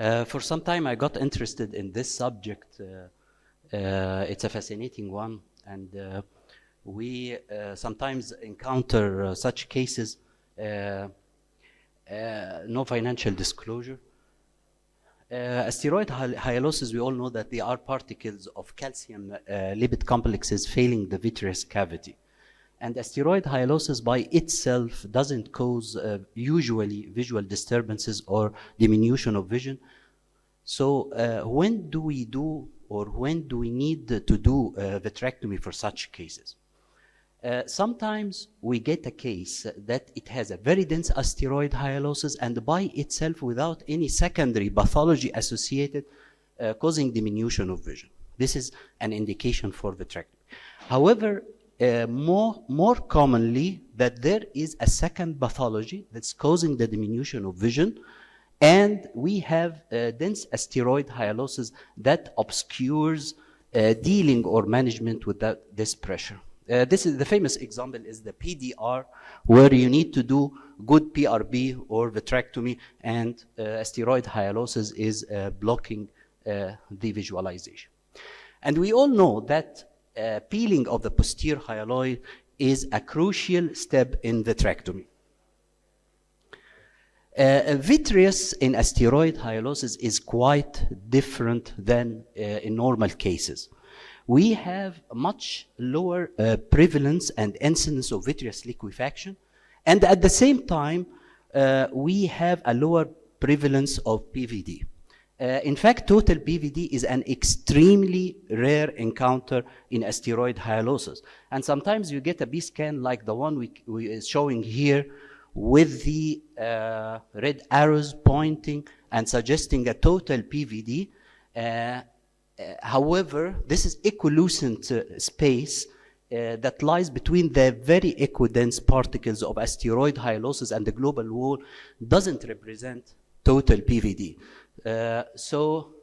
For some time, I got interested in this subject. It's a fascinating one, and we sometimes encounter such cases, no financial disclosure. Asteroid hyalosis, we all know that they are particles of calcium lipid complexes failing the vitreous cavity. And asteroid hyalosis by itself doesn't cause usually visual disturbances or diminution of vision. So when do we do, or when do we need to do vitrectomy for such cases? Sometimes we get a case that it has a very dense asteroid hyalosis and by itself without any secondary pathology associated causing diminution of vision. This is an indication for vitrectomy. However, more commonly that there is a second pathology that's causing the diminution of vision, and we have dense asteroid hyalosis that obscures dealing or management with this pressure. This is the famous example is the PDR, where you need to do good PRB or vitrectomy, and asteroid hyalosis is blocking the visualization. And we all know that peeling of the posterior hyaloid is a crucial step in vitrectomy. Vitreous in asteroid hyalosis is quite different than in normal cases. We have much lower prevalence and incidence of vitreous liquefaction, and at the same time, we have a lower prevalence of PVD. In fact, total PVD is an extremely rare encounter in asteroid hyalosis. And sometimes you get a B scan like the one we is showing here with the red arrows pointing and suggesting a total PVD. However, this is equilucent space that lies between the very equidense particles of asteroid hyalosis and the global wall doesn't represent total PVD. So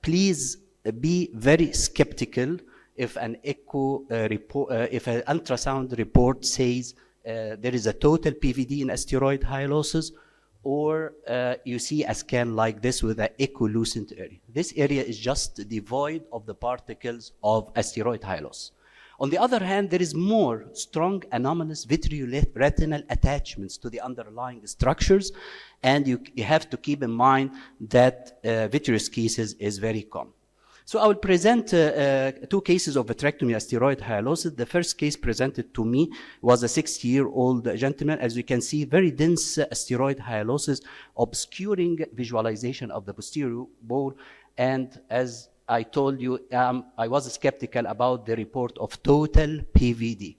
please be very skeptical if an echo if an ultrasound report says there is a total PVD in asteroid hyalosis, or you see a scan like this with an equilucent area. This area is just devoid of the particles of asteroid hyalosis. On the other hand, there is more strong anomalous vitreoretinal attachments to the underlying structures, and you have to keep in mind that vitreous cases is very common. So I will present two cases of vitrectomy asteroid hyalosis. The first case presented to me was a 60-year-old gentleman. As you can see, very dense asteroid hyalosis obscuring visualization of the posterior bole. And as I told you, I was skeptical about the report of total PVD.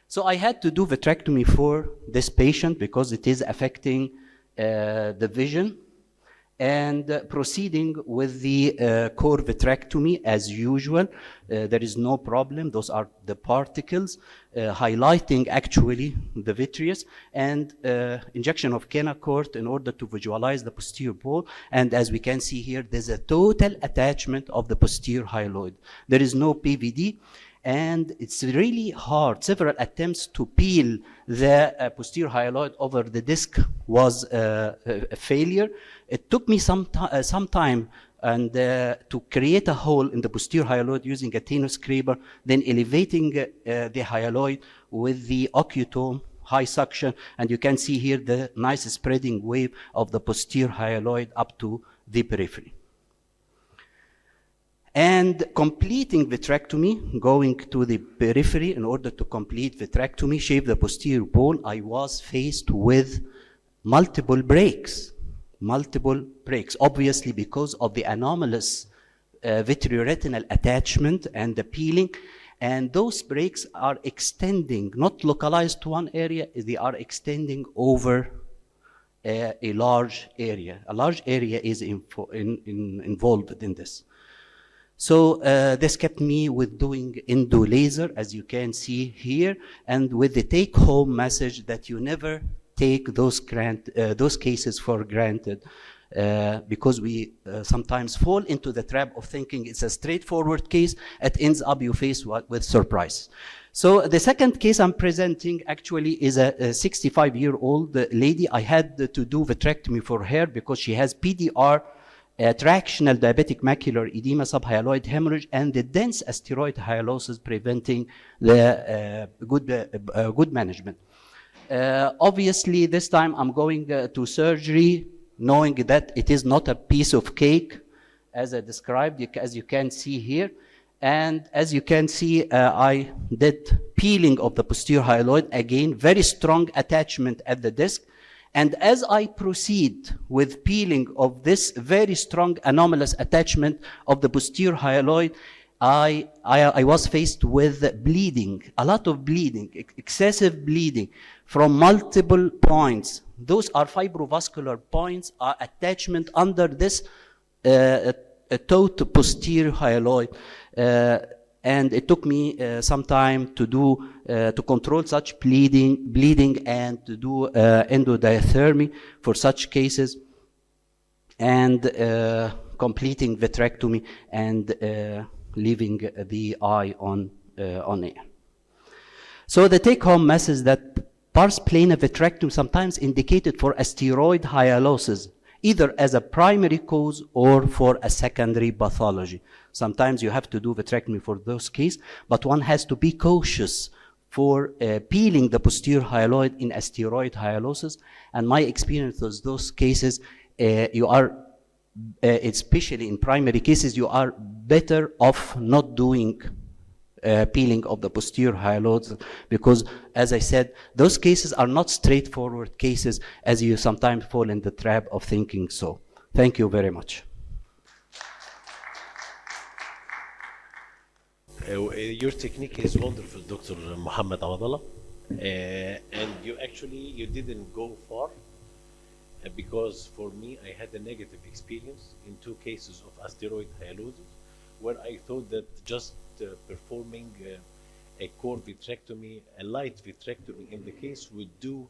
So I had to do vitrectomy for this patient because it is affecting the vision, and proceeding with the core vitrectomy as usual. There is no problem. Those are the particles highlighting actually the vitreous, and injection of Kenacort in order to visualize the posterior bole. And as we can see here, there's a total attachment of the posterior hyaloid. There is no PVD. And it's really hard. Several attempts to peel the posterior hyaloid over the disc was a failure. It took me some time and to create a hole in the posterior hyaloid using a Thanos scraper, then elevating the hyaloid with the occutome high suction, and you can see here the nice spreading wave of the posterior hyaloid up to the periphery. And completing vitrectomy, going to the periphery in order to complete vitrectomy, shave the posterior bole, I was faced with multiple breaks, obviously because of the anomalous vitreoretinal attachment and the peeling. And those breaks are extending, not localized to one area, they are extending over a large area. A large area is involved in this. So this kept me with doing endo laser, as you can see here, and with the take-home message that you never take those cases for granted, because we sometimes fall into the trap of thinking it's a straightforward case. It ends up you face with surprise. So the second case I'm presenting actually is a 65-year-old lady. I had to do vitrectomy for her because she has PDR tractional diabetic macular edema, subhyaloid hemorrhage, and the dense asteroid hyalosis preventing the good management. Obviously, this time I'm going to surgery, knowing that it is not a piece of cake, as I described, as you can see here. And as you can see, I did peeling of the posterior hyaloid. Again, very strong attachment at the disc. And as I proceed with peeling of this very strong anomalous attachment of the posterior hyaloid, I was faced with bleeding, a lot of bleeding, excessive bleeding from multiple points. Those are fibrovascular points, are attachment under this taut posterior hyaloid. And it took me some time to control such bleeding and to do endodiathermy for such cases, and completing vitrectomy and leaving the eye on air. So the take-home message that pars plana vitrectomy sometimes indicated for asteroid hyalosis, either as a primary cause or for a secondary pathology. Sometimes you have to do vitrectomy for those cases, but one has to be cautious for peeling the posterior hyaloid in asteroid hyalosis. And my experience with those cases, you are, especially in primary cases, you are better off not doing peeling of the posterior hyaloids, because, as I said, those cases are not straightforward cases, as you sometimes fall in the trap of thinking so. Thank you very much. Your technique is wonderful, Dr. Muhammad Awadallah. And you didn't go far, because for me, I had a negative experience in 2 cases of asteroid hyalosis, where I thought that just performing a core vitrectomy, a light vitrectomy in the case, would do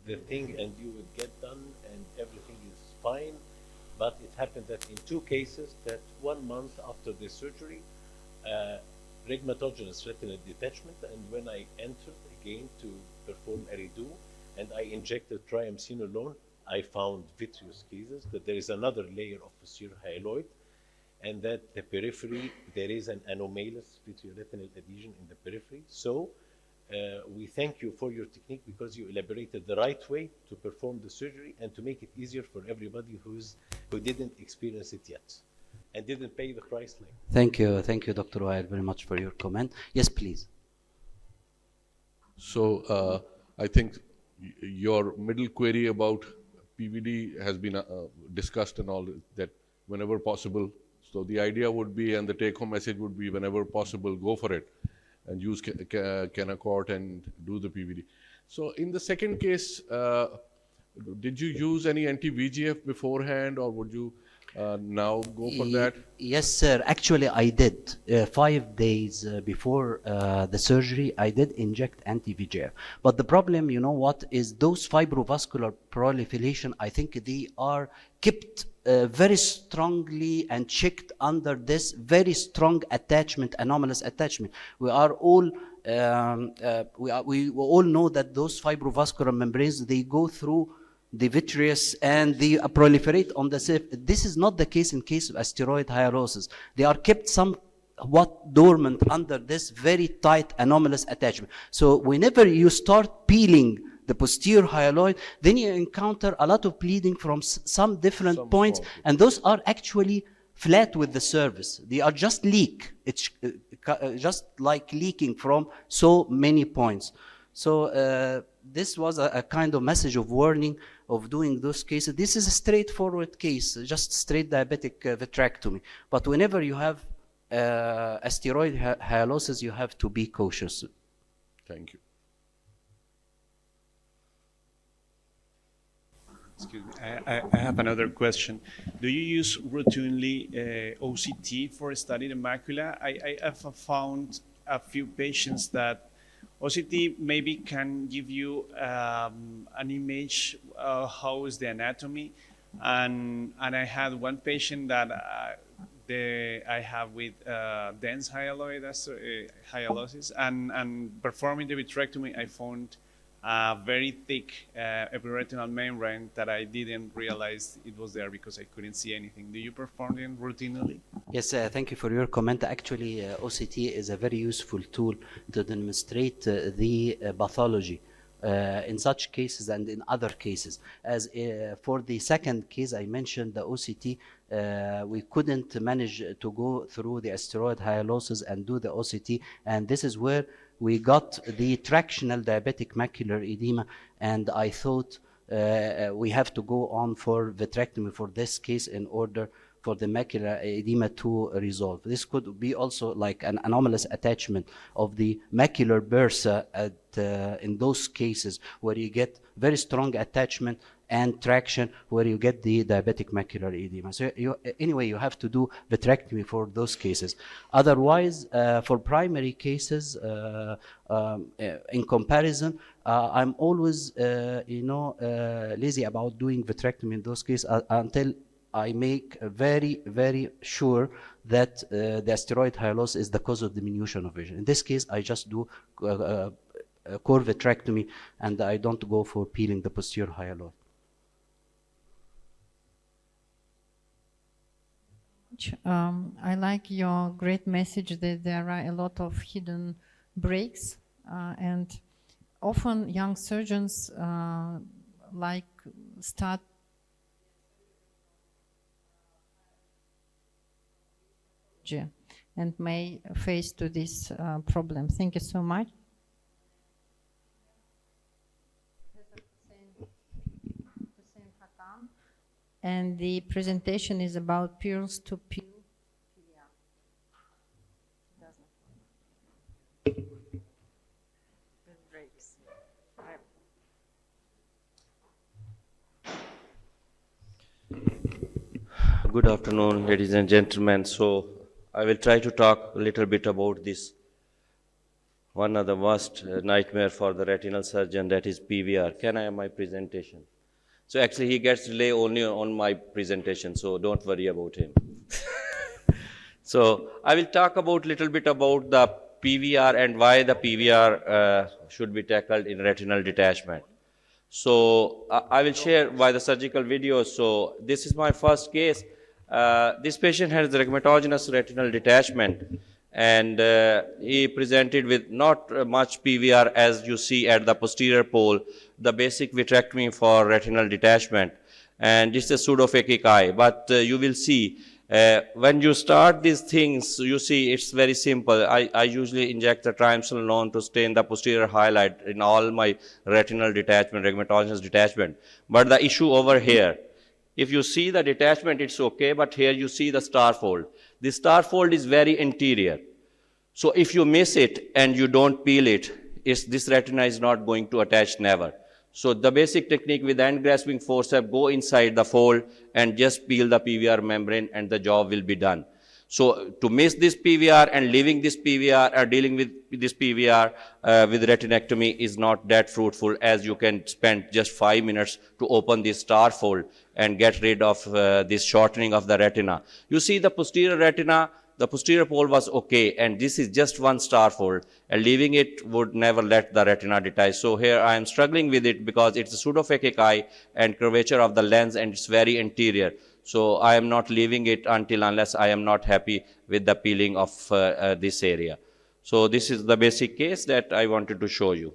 the thing and you would get done and everything is fine. But it happened that in 2 cases, that 1 month after the surgery, rhegmatogenous retinal detachment, and when I entered again to perform a redo and I injected triamcinolone, I found vitreous cases, that there is another layer of posterior hyaloid, and that the periphery, there is an anomalous vitreoretinal adhesion in the periphery. So we thank you for your technique, because you elaborated the right way to perform the surgery and to make it easier for everybody who didn't experience it yet and didn't pay the price like. Thank you, Dr. Wyatt, very much for your comment. Yes, please. So I think your middle query about PVD has been discussed and all that, whenever possible. So the idea would be, and the take-home message would be, whenever possible, go for it and use Kenacort and do the PVD. So in the second case, did you use any anti-VEGF beforehand, or would you now go for that? Yes, sir. Actually, I did. 5 days before the surgery, I did inject anti-VEGF. But the problem, you know what, is those fibrovascular proliferation, I think they are kept very strongly and checked under this very strong attachment, anomalous attachment. We are all we all know that those fibrovascular membranes, they go through the vitreous and they proliferate on the surface. This is not the case in case of asteroid hyalosis. They are kept somewhat dormant under this very tight anomalous attachment. So whenever you start peeling the posterior hyaloid, then you encounter a lot of bleeding from some different points, and those are actually flat with the surface. They are just leak. It's just like leaking from so many points. So this was a kind of message of warning of doing those cases. This is a straightforward case, just straight diabetic vitrectomy. But whenever you have asteroid hyalosis, you have to be cautious. Thank you. Excuse me, I have another question. Do you use routinely OCT for studying the macula? I have found a few patients that OCT maybe can give you an image of how is the anatomy, and I had one patient that I have with dense hyalosis, and performing the vitrectomy, I found a very thick epiretinal membrane that I didn't realize it was there because I couldn't see anything. Do you perform them routinely? Yes, thank you for your comment. Actually, OCT is a very useful tool to demonstrate the pathology in such cases and in other cases. As for the second case I mentioned, the OCT, we couldn't manage to go through the asteroid hyalosis and do the OCT, and this is where we got the tractional diabetic macular edema, and I thought we have to go on for vitrectomy for this case in order for the macular edema to resolve. This could be also like an anomalous attachment of the macular bursa in those cases where you get very strong attachment and traction where you get the diabetic macular edema. So anyway, you have to do vitrectomy for those cases. Otherwise, for primary cases, in comparison, I'm always, lazy about doing vitrectomy in those cases until I make very, very sure that the asteroid hyalosis is the cause of diminution of vision. In this case, I just do core vitrectomy and I don't go for peeling the posterior hyaloid. I like your great message that there are a lot of hidden breaks, and often young surgeons start and may face to this problem. Thank you so much. And the presentation is about pearls to peel. Good afternoon, ladies and gentlemen. So I will try to talk a little bit about this one of the worst nightmare for the retinal surgeon, that is PVR. Can I have my presentation? So actually he gets delay only on my presentation, so don't worry about him. So I will talk about little bit about the PVR and why the PVR should be tackled in retinal detachment. So I will share by the surgical video. So this is my first case. This patient has rheumatogenic retinal detachment, and he presented with not much PVR as you see at the posterior pole, the basic vitrectomy for retinal detachment, and this is a pseudophakic eye. But you will see when you start these things, you see it's very simple. I usually inject the triamcinolone to stain the posterior highlight in all my retinal detachment, rheumatogenic detachment. But the issue over here, if you see the detachment, it's okay, but here you see the star fold. The star fold is very anterior. So if you miss it and you don't peel it, this retina is not going to attach never. So the basic technique with end grasping forceps, go inside the fold and just peel the PVR membrane and the job will be done. So to miss this PVR and leaving this PVR or dealing with this PVR with retinectomy is not that fruitful, as you can spend just 5 minutes to open this star fold and get rid of this shortening of the retina. You see the posterior retina, the posterior pole was okay, and this is just one star fold, and leaving it would never let the retina detach. So here I am struggling with it because it's a pseudophakic eye and curvature of the lens, and it's very anterior. So I am not leaving it unless I am not happy with the peeling of this area. So this is the basic case that I wanted to show you.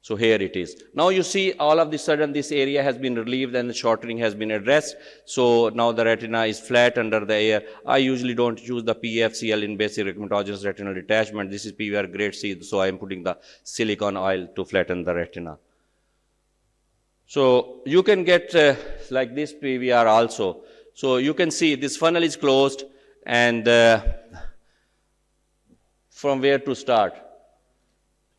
So here it is. Now you see all of the sudden this area has been relieved and the shortening has been addressed. So now the retina is flat under the air. I usually don't use the PFCL in basic rheumatogenic retinal detachment. This is PVR grade C, so I am putting the silicone oil to flatten the retina. So you can get like this PVR also. So you can see this funnel is closed, and from where to start?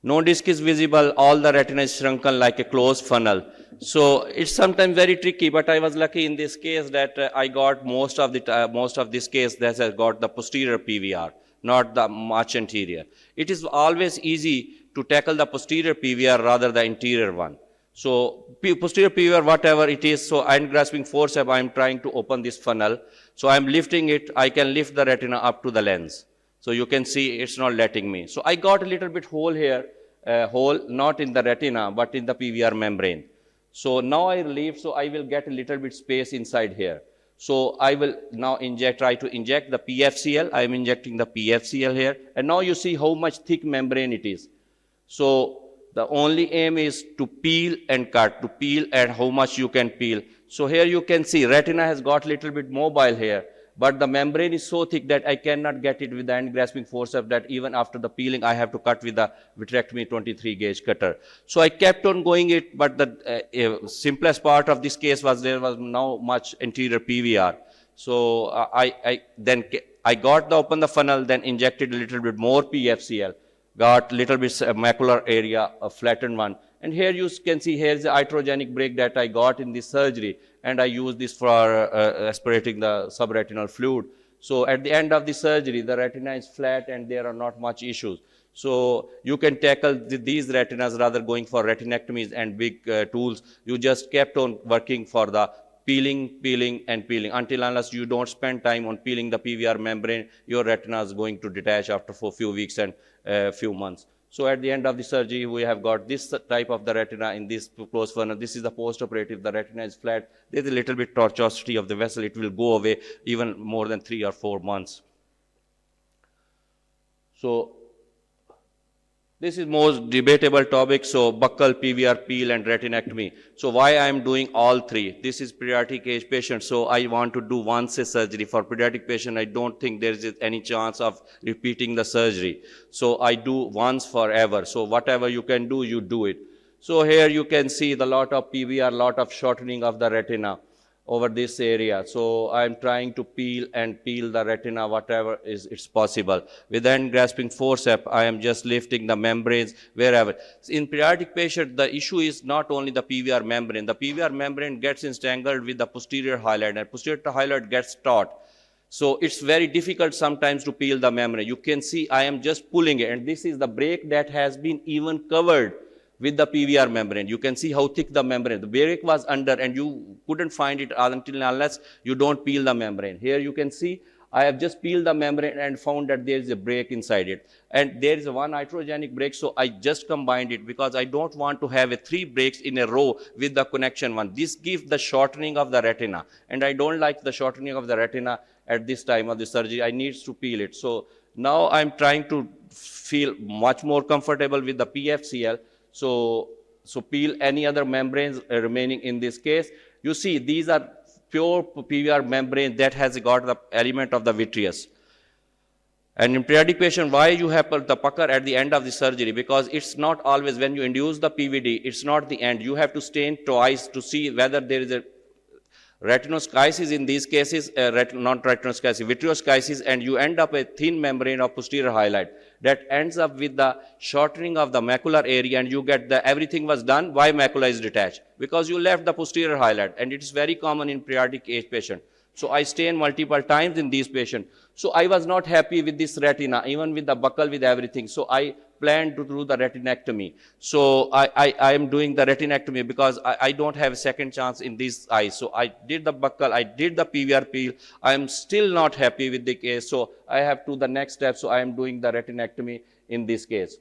No disc is visible, all the retina is shrunken like a closed funnel. So it's sometimes very tricky, but I was lucky in this case that I got most of this case that has got the posterior PVR, not the much anterior. It is always easy to tackle the posterior PVR rather the anterior one. So posterior PVR, whatever it is, so end grasping forceps, I am trying to open this funnel. So I am lifting it, I can lift the retina up to the lens. So you can see it's not letting me. So I got a little bit hole here, hole not in the retina but in the PVR membrane. So now I relieve, so I will get a little bit space inside here. So I will now try to inject the PFCL. I am injecting the PFCL here. And now you see how much thick membrane it is. So the only aim is to peel and cut, to peel and how much you can peel. So here you can see retina has got a little bit mobile here, but the membrane is so thick that I cannot get it with the end grasping forceps, that even after the peeling I have to cut with the vitrectomy 23 gauge cutter. So I kept on going it, but the simplest part of this case was there was now much anterior PVR. So I got open the funnel, then injected a little bit more PFCL, got little bit macular area, a flattened one. And here you can see here is the iatrogenic break that I got in this surgery, and I use this for aspirating the subretinal fluid. So at the end of the surgery, the retina is flat and there are not much issues. So you can tackle these retinas rather going for retinectomies and big tools. You just kept on working for the peeling until unless you don't spend time on peeling the PVR membrane, your retina is going to detach after for a few weeks and few months. So at the end of the surgery, we have got this type of the retina in this closed funnel. This is the post-operative. The retina is flat. There's a little bit tortuosity of the vessel. It will go away even more than 3 or 4 months. So this is most debatable topic. So buccal, PVR, peel, and retinectomy. So why I am doing all three? This is pediatric age patient. So I want to do once a surgery. For pediatric patient, I don't think there is any chance of repeating the surgery. So I do once forever. So whatever you can do, you do it. So here you can see the lot of PVR, lot of shortening of the retina over this area. So I'm trying to peel the retina, whatever it's possible. With end grasping forceps, I am just lifting the membranes wherever. In pediatric patient, the issue is not only the PVR membrane. The PVR membrane gets entangled with the posterior hyaloid, and posterior hyaloid gets taut. So it's very difficult sometimes to peel the membrane. You can see I am just pulling it, and this is the break that has been even covered with the PVR membrane. You can see how thick the membrane. The break was under, and you couldn't find it until unless you don't peel the membrane. Here you can see I have just peeled the membrane and found that there is a break inside it. And there is one iatrogenic break, so I just combined it because I don't want to have 3 breaks in a row with the connection one. This gives the shortening of the retina, and I don't like the shortening of the retina at this time of the surgery. I need to peel it. So now I'm trying to feel much more comfortable with the PFCL. So peel any other membranes remaining in this case. You see, these are pure PVR membrane that has got the element of the vitreous. And in pediatric patient, why you have the pucker at the end of the surgery? Because it's not always when you induce the PVD, it's not the end. You have to stain twice to see whether there is a retinoschisis in these cases, not retinoschisis, vitreoschisis, and you end up a thin membrane of posterior hyaloid that ends up with the shortening of the macular area, and you get the everything was done. Why macula is detached? Because you left the posterior hyaloid, and it is very common in pediatric age patient. So I stain multiple times in these patients. So I was not happy with this retina, even with the buccal, with everything. So I planned to do the retinectomy. So I am doing the retinectomy because I don't have a second chance in this eye. So I did the buccal, I did the PVR peel. I am still not happy with the case. So I have to the next step. So I am doing the retinectomy in this case.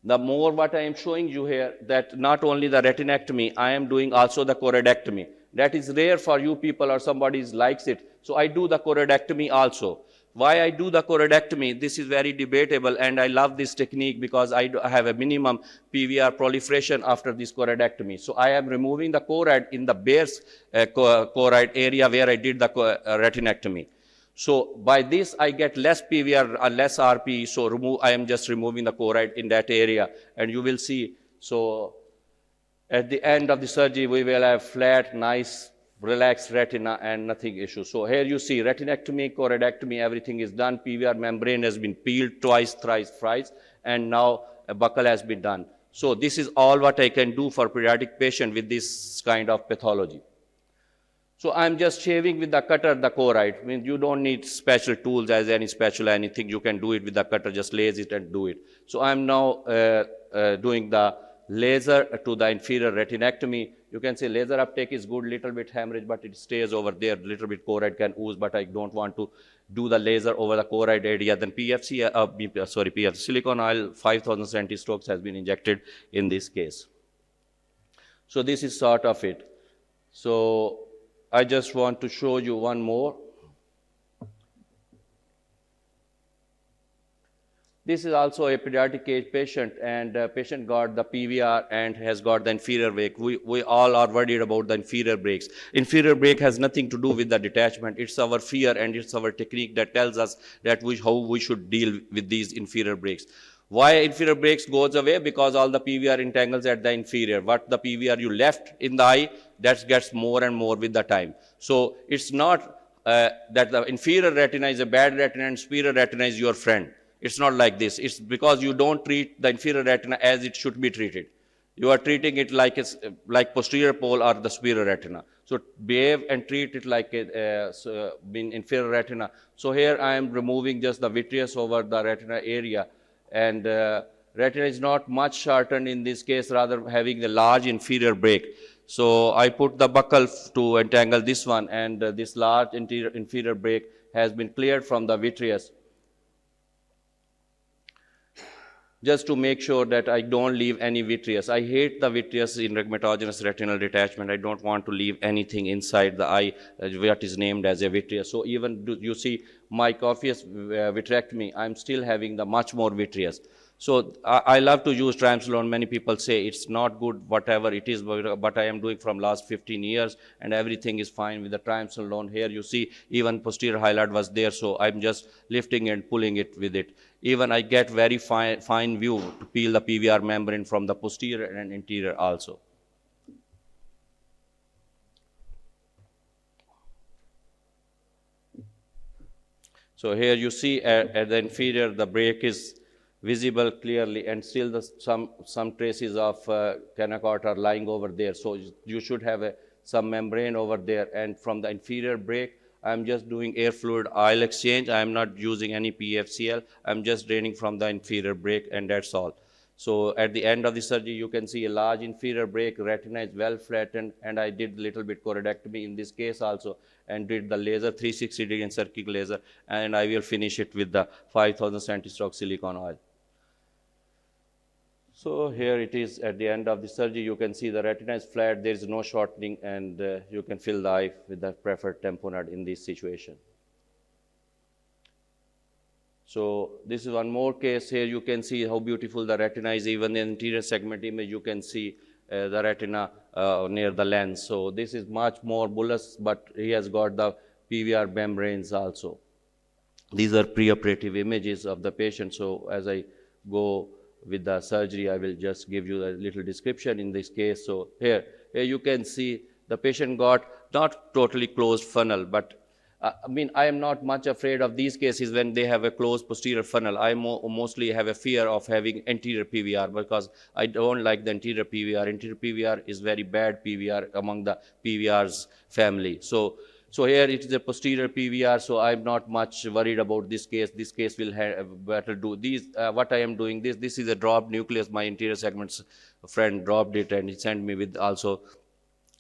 The more what I am showing you here, that not only the retinectomy, I am doing also the choroidectomy. That is rare for you people or somebody likes it. So I do the choroidectomy also. Why I do the choroidectomy? This is very debatable, and I love this technique because I have a minimum PVR proliferation after this choroidectomy. So I am removing the choroid in the Baer's choroid area where I did the retinectomy. So by this I get less PVR, less RP. So I am just removing the choroid in that area, and you will see. So at the end of the surgery, we will have flat, nice, relaxed retina and nothing issue. So here you see retinectomy, choroidectomy, everything is done. PVR membrane has been peeled twice, thrice, and now a buccal has been done. So this is all what I can do for pediatric patient with this kind of pathology. So I'm just shaving with the cutter the choroid. I mean, you don't need special tools as any spatula, anything. You can do it with the cutter, just lace it and do it. So I'm now doing the laser to the inferior retinectomy. You can see laser uptake is good, little bit hemorrhage, but it stays over there, little bit choroid can ooze, but I don't want to do the laser over the choroid area. Then PFC, silicone oil, 5,000 centistrokes has been injected in this case. So this is sort of it. So I just want to show you one more. This is also a pediatric age patient, and patient got the PVR and has got the inferior brake. We all are worried about the inferior brakes. Inferior brake has nothing to do with the detachment. It's our fear and it's our technique that tells us that how we should deal with these inferior brakes. Why inferior brakes goes away? Because all the PVR entangles at the inferior. What the PVR you left in the eye, that gets more and more with the time. So it's not that the inferior retina is a bad retina and superior retina is your friend. It's not like this. It's because you don't treat the inferior retina as it should be treated. You are treating it like it's like posterior pole or the superior retina. So behave and treat it like inferior retina. So here I am removing just the vitreous over the retina area, and retina is not much shortened in this case, rather having a large inferior brake. So I put the buckle to entangle this one, and this large inferior brake has been cleared from the vitreous, just to make sure that I don't leave any vitreous. I hate the vitreous in rheumatogenic retinal detachment. I don't want to leave anything inside the eye what is named as a vitreous. So even you see my coffeous vitrectomy, I'm still having the much more vitreous. So I love to use triamcinolone. Many people say it's not good, whatever it is, but I am doing from last 15 years and everything is fine with the triamcinolone. Here you see even posterior highlight was there, so I'm just lifting and pulling it with it. Even I get very fine view to peel the PVR membrane from the posterior and anterior also. So here you see at the inferior, the brake is visible clearly, and still some traces of canacort are lying over there. So you should have some membrane over there. And from the inferior brake, I'm just doing air fluid oil exchange. I'm not using any PFCL. I'm just draining from the inferior brake, and that's all. So at the end of the surgery, you can see a large inferior brake, retina is well flattened, and I did a little bit choroidectomy in this case also, and did the laser 360-degree and surgical laser, and I will finish it with the 5,000 centistroke silicone oil. So here it is at the end of the surgery. You can see the retina is flat, there is no shortening, and you can fill the eye with the preferred tamponade in this situation. So this is one more case. Here you can see how beautiful the retina is. Even in the anterior segment image, you can see the retina near the lens. So this is much more bullous, but he has got the PVR membranes also. These are preoperative images of the patient. So as I go with the surgery, I will just give you a little description in this case. So here you can see the patient got not totally closed funnel, but I am not much afraid of these cases when they have a closed posterior funnel. I mostly have a fear of having anterior PVR because I don't like the anterior PVR. Anterior PVR is very bad PVR among the PVR's family. So here it is a posterior PVR, so I'm not much worried about this case. This case will better do. What I am doing, this is a dropped nucleus. My anterior segment's friend dropped it, and he sent me with also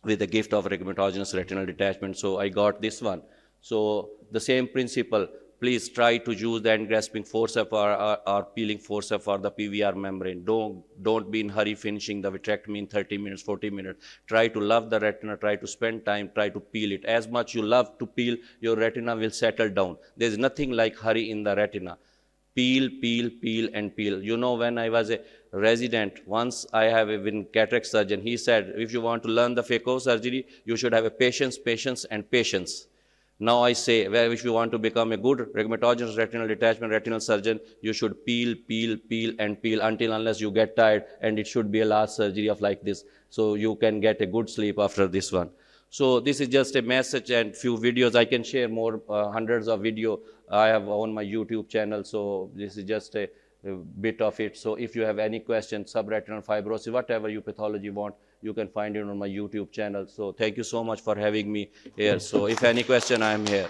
with a gift of rheumatogenic retinal detachment. So I got this one. So the same principle, please try to use the end grasping forceps or peeling forceps for the PVR membrane. Don't be in hurry finishing the vitrectomy in 30 minutes, 40 minutes. Try to love the retina, try to spend time, try to peel it. As much you love to peel, your retina will settle down. There's nothing like hurry in the retina. Peel, peel, peel, and peel. You know, when I was a resident, once I have a cataract surgeon, he said, if you want to learn the phaco surgery, you should have a patience, patience, and patience. Now I say, well, if you want to become a good rheumatologist, retinal detachment, retinal surgeon, you should peel, peel, peel, and peel unless you get tired, and it should be a last surgery of like this, so you can get a good sleep after this one. So this is just a message and few videos. I can share more, hundreds of video I have on my YouTube channel, so this is just a bit of it. So if you have any questions, subretinal fibrosis, whatever you pathology want, you can find it on my YouTube channel. So thank you so much for having me here. So if any question, I am here.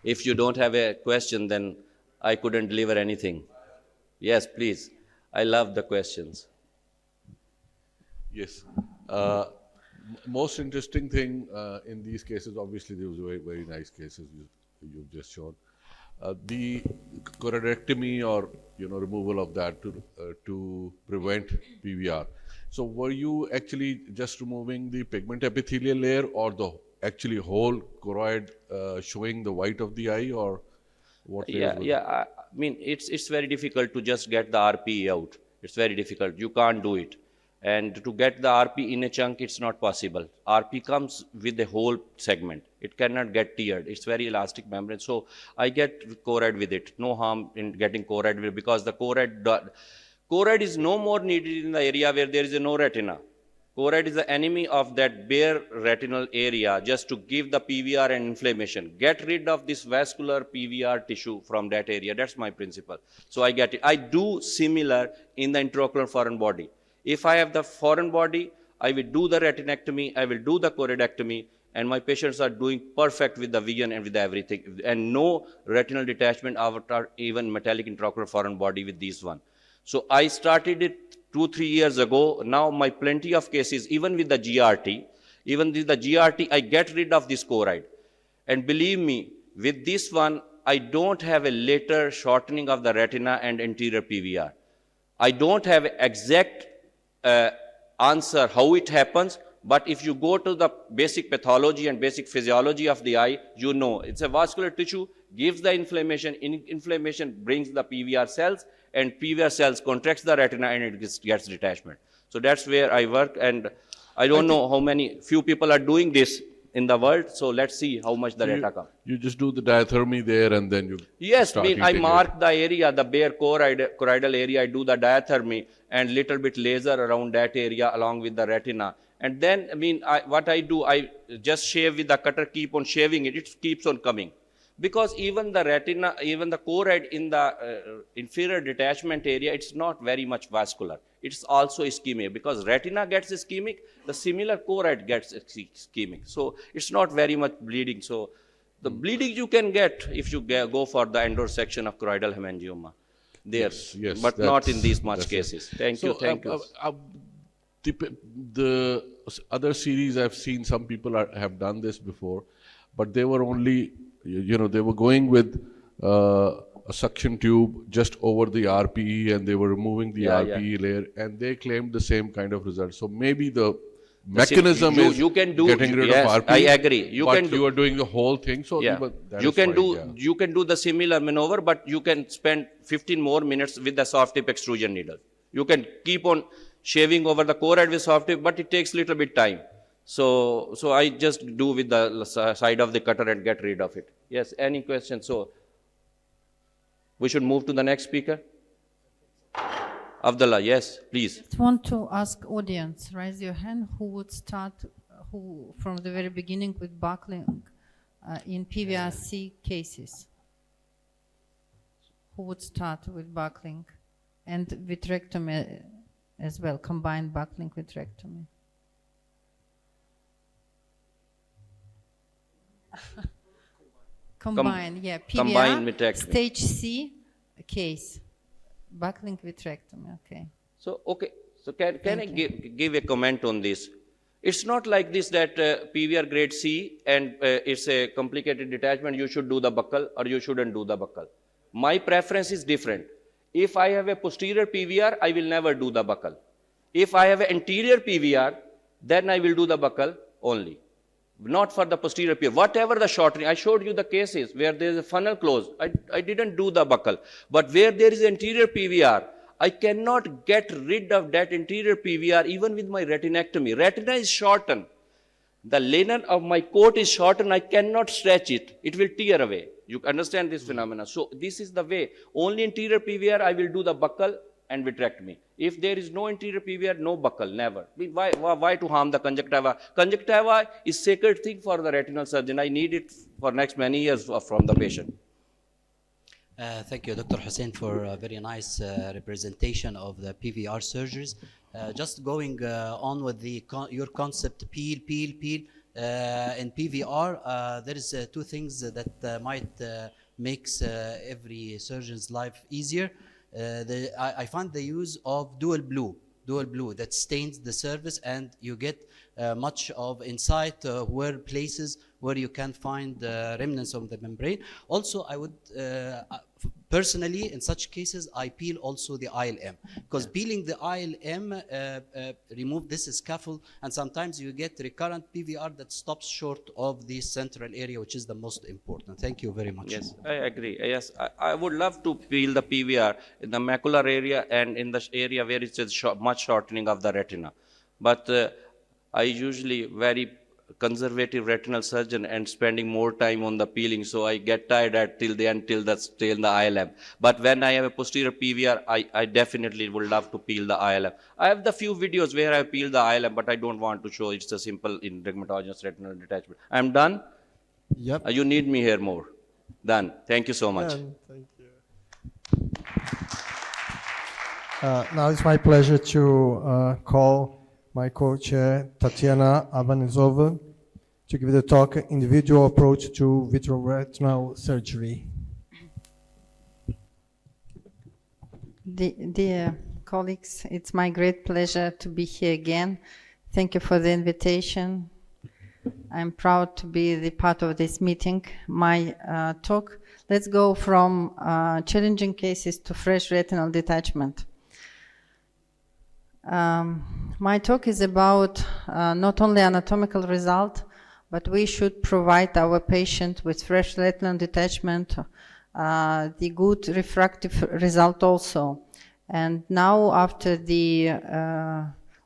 If you don't have a question, then I couldn't deliver anything. Yes, please. I love the questions. Yes. Most interesting thing in these cases, obviously, there was very, very nice cases you've just shown. The choroidectomy or removal of that to prevent PVR. So were you actually just removing the pigment epithelial layer or the actually whole choroid showing the white of the eye, or what layers Yeah, were yeah. I mean, it's very difficult to just get the RP out. It's very difficult. You can't do it. And to get the RP in a chunk, it's not possible. RP comes with the whole segment. It cannot get teared. It's very elastic membrane. So I get choroid with it. No harm in getting choroid with it, because the choroid is no more needed in the area where there is no retina. Choroid is the enemy of that bare retinal area, just to give the PVR and inflammation. Get rid of this vascular PVR tissue from that area. That's my principle. So I get it. I do similar in the intraocular foreign body. If I have the foreign body, I will do the retinectomy, I will do the choroidectomy, and my patients are doing perfect with the vision and with everything. And no retinal detachment after even metallic intraocular foreign body with this one. So I started it 2-3 years ago. Now my plenty of cases, even with the GRT, I get rid of this choroid. And believe me, with this one, I don't have a later shortening of the retina and anterior PVR. I don't have exact answer how it happens, but if you go to the basic pathology and basic physiology of the eye, you know it's a vascular tissue, gives the inflammation, inflammation brings the PVR cells, and PVR cells contracts the retina and it gets detachment. So that's where I work, and I don't know how few people are doing this in the world, so let's see how much the data comes. You just do the diathermy there and then you Yes, I mark the area, the bare choroidal area, I do the diathermy and little bit laser around that area along with the retina. And then, what I do, I just shave with the cutter, keep on shaving it, it keeps on coming. Because even the retina, even the choroid in the inferior detachment area, it's not very much vascular. It's also ischemic, because retina gets ischemic, the similar choroid gets ischemic. So it's not very much bleeding. So the bleeding you can get if you go for the endor section of choroidal hemangioma. There, yes, but not in these much cases. Thank you. The other series I've seen, some people have done this before, but they were only, they were going with a suction tube just over the RPE, and they were removing the RPE layer, and they claimed the same kind of result. So maybe the mechanism is getting rid of RPE. I agree. You are doing the whole thing. So you can do the similar maneuver, but you can spend 15 more minutes with the soft tip extrusion needle. You can keep on shaving over the choroid with soft tip, but it takes little bit time. So I just do with the side of the cutter and get rid of it. Yes, any questions? So we should move to the next speaker. Abdullah, yes, please. I want to ask audience, raise your hand, who would start, from the very beginning with buckling in PVRC cases? Who would start with buckling and vitrectomy as well, combined buckling vitrectomy? Combine, yeah, PVR, stage C case, buckling vitrectomy, okay. So can I give a comment on this? It's not like this that PVR grade C and it's a complicated detachment, you should do the buckle or you shouldn't do the buckle. My preference is different. If I have a posterior PVR, I will never do the buckle. If I have an anterior PVR, then I will do the buckle only. Not for the posterior PVR. Whatever the shortening, I showed you the cases where there is a funnel close. I didn't do the buckle. But where there is anterior PVR, I cannot get rid of that anterior PVR even with my retinectomy. Retina is shortened. The linen of my coat is shortened. I cannot stretch it. It will tear away. You understand this phenomena. So this is the way. Only anterior PVR, I will do the buckle and vitrectomy. If there is no anterior PVR, no buckle, never. Why to harm the conjunctiva? Conjunctiva is sacred thing for the retinal surgeon. I need it for next many years from the patient. Thank you, Dr. Hussein, for a very nice representation of the PVR surgeries. Just going on with your concept, peel. In PVR, there is two things that might makes every surgeon's life easier. I find the use of dual blue that stains the surface, and you get much of insight where places where you can find remnants of the membrane. Also, I would personally, in such cases, I peel also the ILM, because peeling the ILM remove this scaffold, and sometimes you get recurrent PVR that stops short of the central area, which is the most important. Thank you very much. Yes, I agree. Yes, I would love to peel the PVR in the macular area and in the area where it is much shortening of the retina. But I usually very conservative retinal surgeon and spending more time on the peeling, so I get tired at till the end, till the ILM. But when I have a posterior PVR, I definitely would love to peel the ILM. I have the few videos where I peel the ILM, but I don't want to show. It's a simple in dermatogenous retinal detachment. I'm done. Yep. You need me here more. Done. Thank you so much. Thank you. Now it's my pleasure to call my co-chair, Tatiana Abanizova, to give the talk, Individual Approach to Vitreoretinal Surgery. Dear colleagues, it's my great pleasure to be here again. Thank you for the invitation. I'm proud to be the part of this meeting. My talk, let's go from challenging cases to fresh retinal detachment. My talk is about not only anatomical result, but we should provide our patient with fresh retinal detachment, the good refractive result also. And now, after the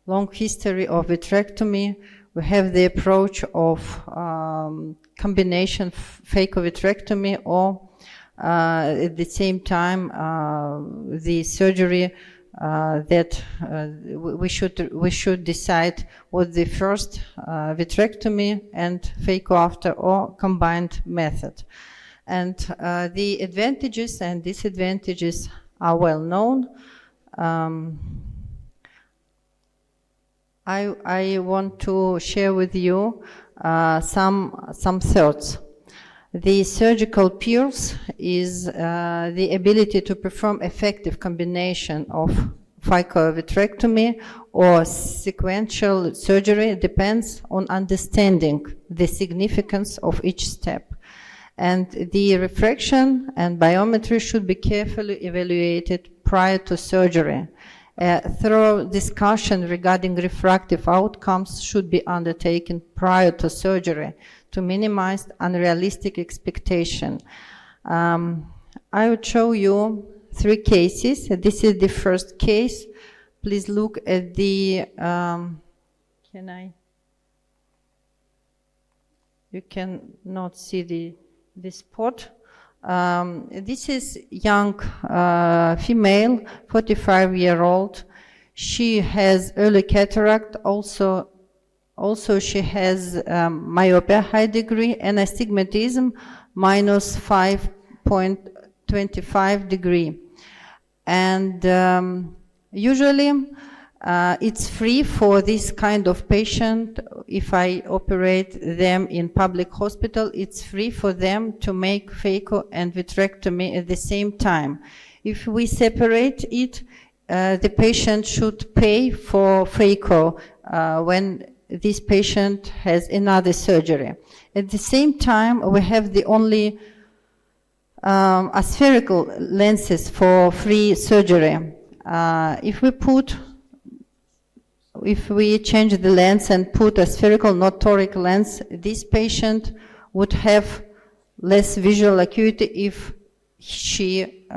long history of vitrectomy, we have the approach of combination phaco-vitrectomy, or at the same time the surgery that we should decide what the first vitrectomy and phaco after, or combined method. And the advantages and disadvantages are well known. I want to share with you some thoughts. The surgical PACRS is the ability to perform effective combination of phaco-vitrectomy or sequential surgery. Depends on understanding the significance of each step. And the refraction and biometry should be carefully evaluated prior to surgery. A thorough discussion regarding refractive outcomes should be undertaken prior to surgery to minimize unrealistic expectation. I would show you 3 cases. This is the first case. Please look at the, you cannot see the spot. This is young female, 45-year-old. She has early cataract. Also she has myopia high degree and astigmatism minus 5.25 degree. And usually it's free for this kind of patient. If I operate them in public hospital, it's free for them to make phaco and vitrectomy at the same time. If we separate it, the patient should pay for phaco when this patient has another surgery. At the same time, we have the only aspherical lenses for free surgery. If we change the lens and put a spherical, not toric lens, this patient would have less visual acuity if she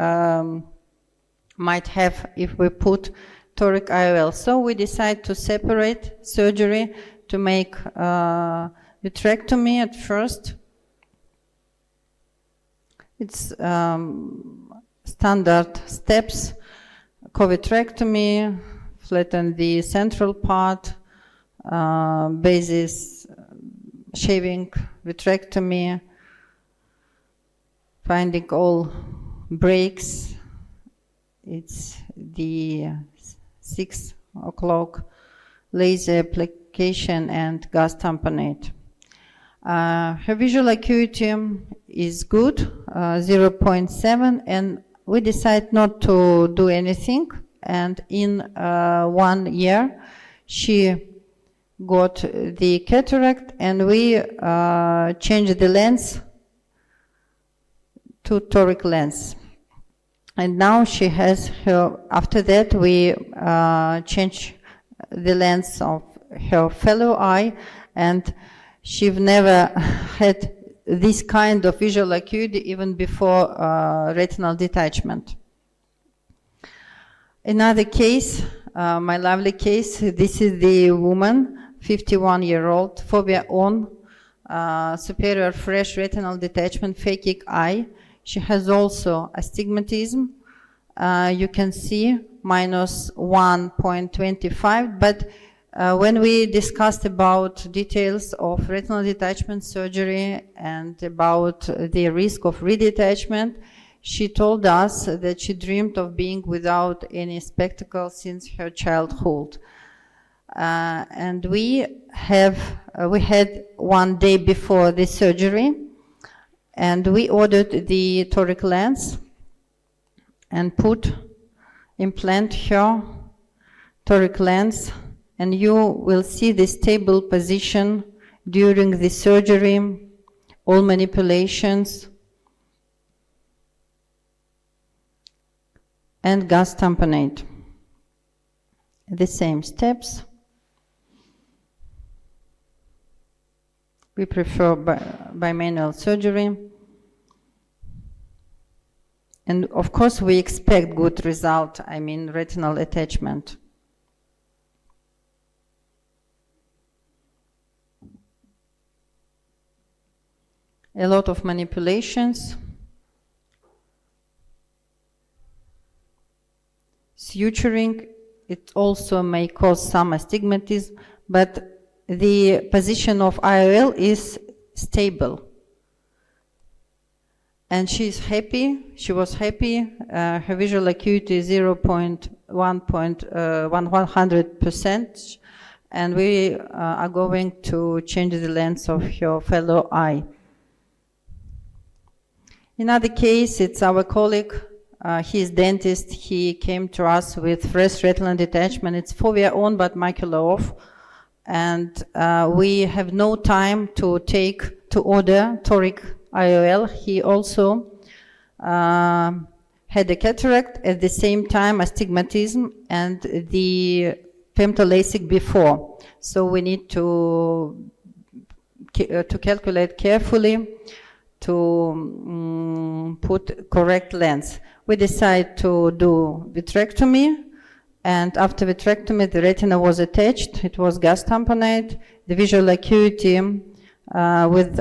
might have, if we put toric IOL. So we decide to separate surgery to make vitrectomy at first. It's standard steps: covitrectomy, flatten the central part, basis shaving, vitrectomy, finding all breaks. It's the 6 o'clock laser application and gas tamponade. Her visual acuity is good, 0.7, and we decided not to do anything, and in 1 year she got the cataract, and we changed the lens to toric lens. And now she has her, after that we changed the lens of her fellow eye, and she've never had this kind of visual acuity even before retinal detachment. Another case, my lovely case, this is the woman, 51-year-old, fovea on, superior fresh retinal detachment, phakic eye. She has also astigmatism. You can see minus 1.25, but when we discussed about details of retinal detachment surgery and about the risk of redetachment, she told us that she dreamed of being without any spectacles since her childhood. And we had 1 day before the surgery, and we ordered the toric lens and implant her toric lens, and you will see the stable position during the surgery, all manipulations, and gas tamponade. The same steps. We prefer bimanual surgery. And of course we expect good result, I mean retinal attachment. A lot of manipulations. Suturing, it also may cause some astigmatism, but the position of IOL is stable. And she's happy, she was happy, her visual acuity is 0.100%, and we are going to change the lens of her fellow eye. In other case, it's our colleague, he is dentist, he came to us with fresh retinal detachment, it's fovea on but macula off, and we have no time to order toric IOL. He also had a cataract, at the same time astigmatism and the femto LASIK before. So we need to calculate carefully to put correct lens. We decided to do vitrectomy, and after vitrectomy the retina was attached, it was gas tamponade, the visual acuity with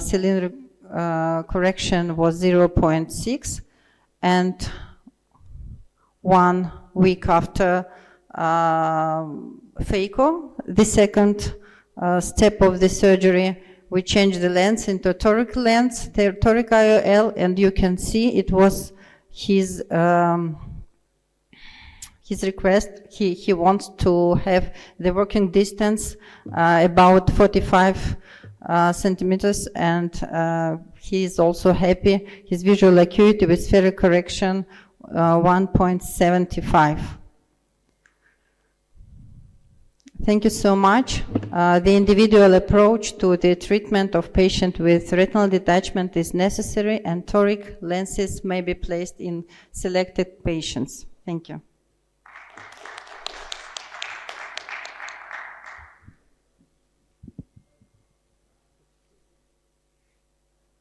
cylindric correction was 0.6, and 1 week after phaco, the second step of the surgery, we changed the lens into toric lens, the toric IOL, and you can see it was his request. He wants to have the working distance about 45 centimeters, and he is also happy. His visual acuity with spheric correction 1.75. Thank you so much. The individual approach to the treatment of patient with retinal detachment is necessary, and toric lenses may be placed in selected patients. Thank you.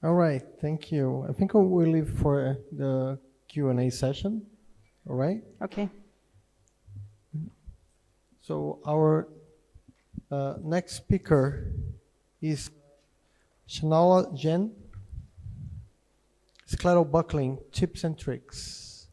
All right, thank you. I think we'll leave for the Q&A session. All right? Okay. So our next speaker is Shanala Jen, sclerobuckling, tips and tricks.